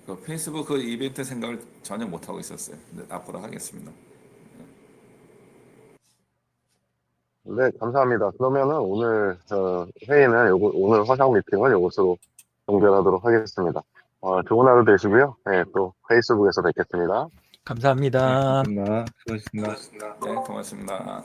S5: 그 페이스북 그 이벤트 생각을 전혀 못 하고 있었어요. 근데 앞으로 하겠습니다.
S1: 네, 감사합니다. 그러면은 오늘 회의는 오늘 화상 미팅은 이것으로 종결하도록 하겠습니다. 좋은 하루 되시고요. 네, 또 페이스북에서 뵙겠습니다.
S2: 감사합니다.
S3: 고맙습니다. 수고하셨습니다.
S5: 네, 고맙습니다.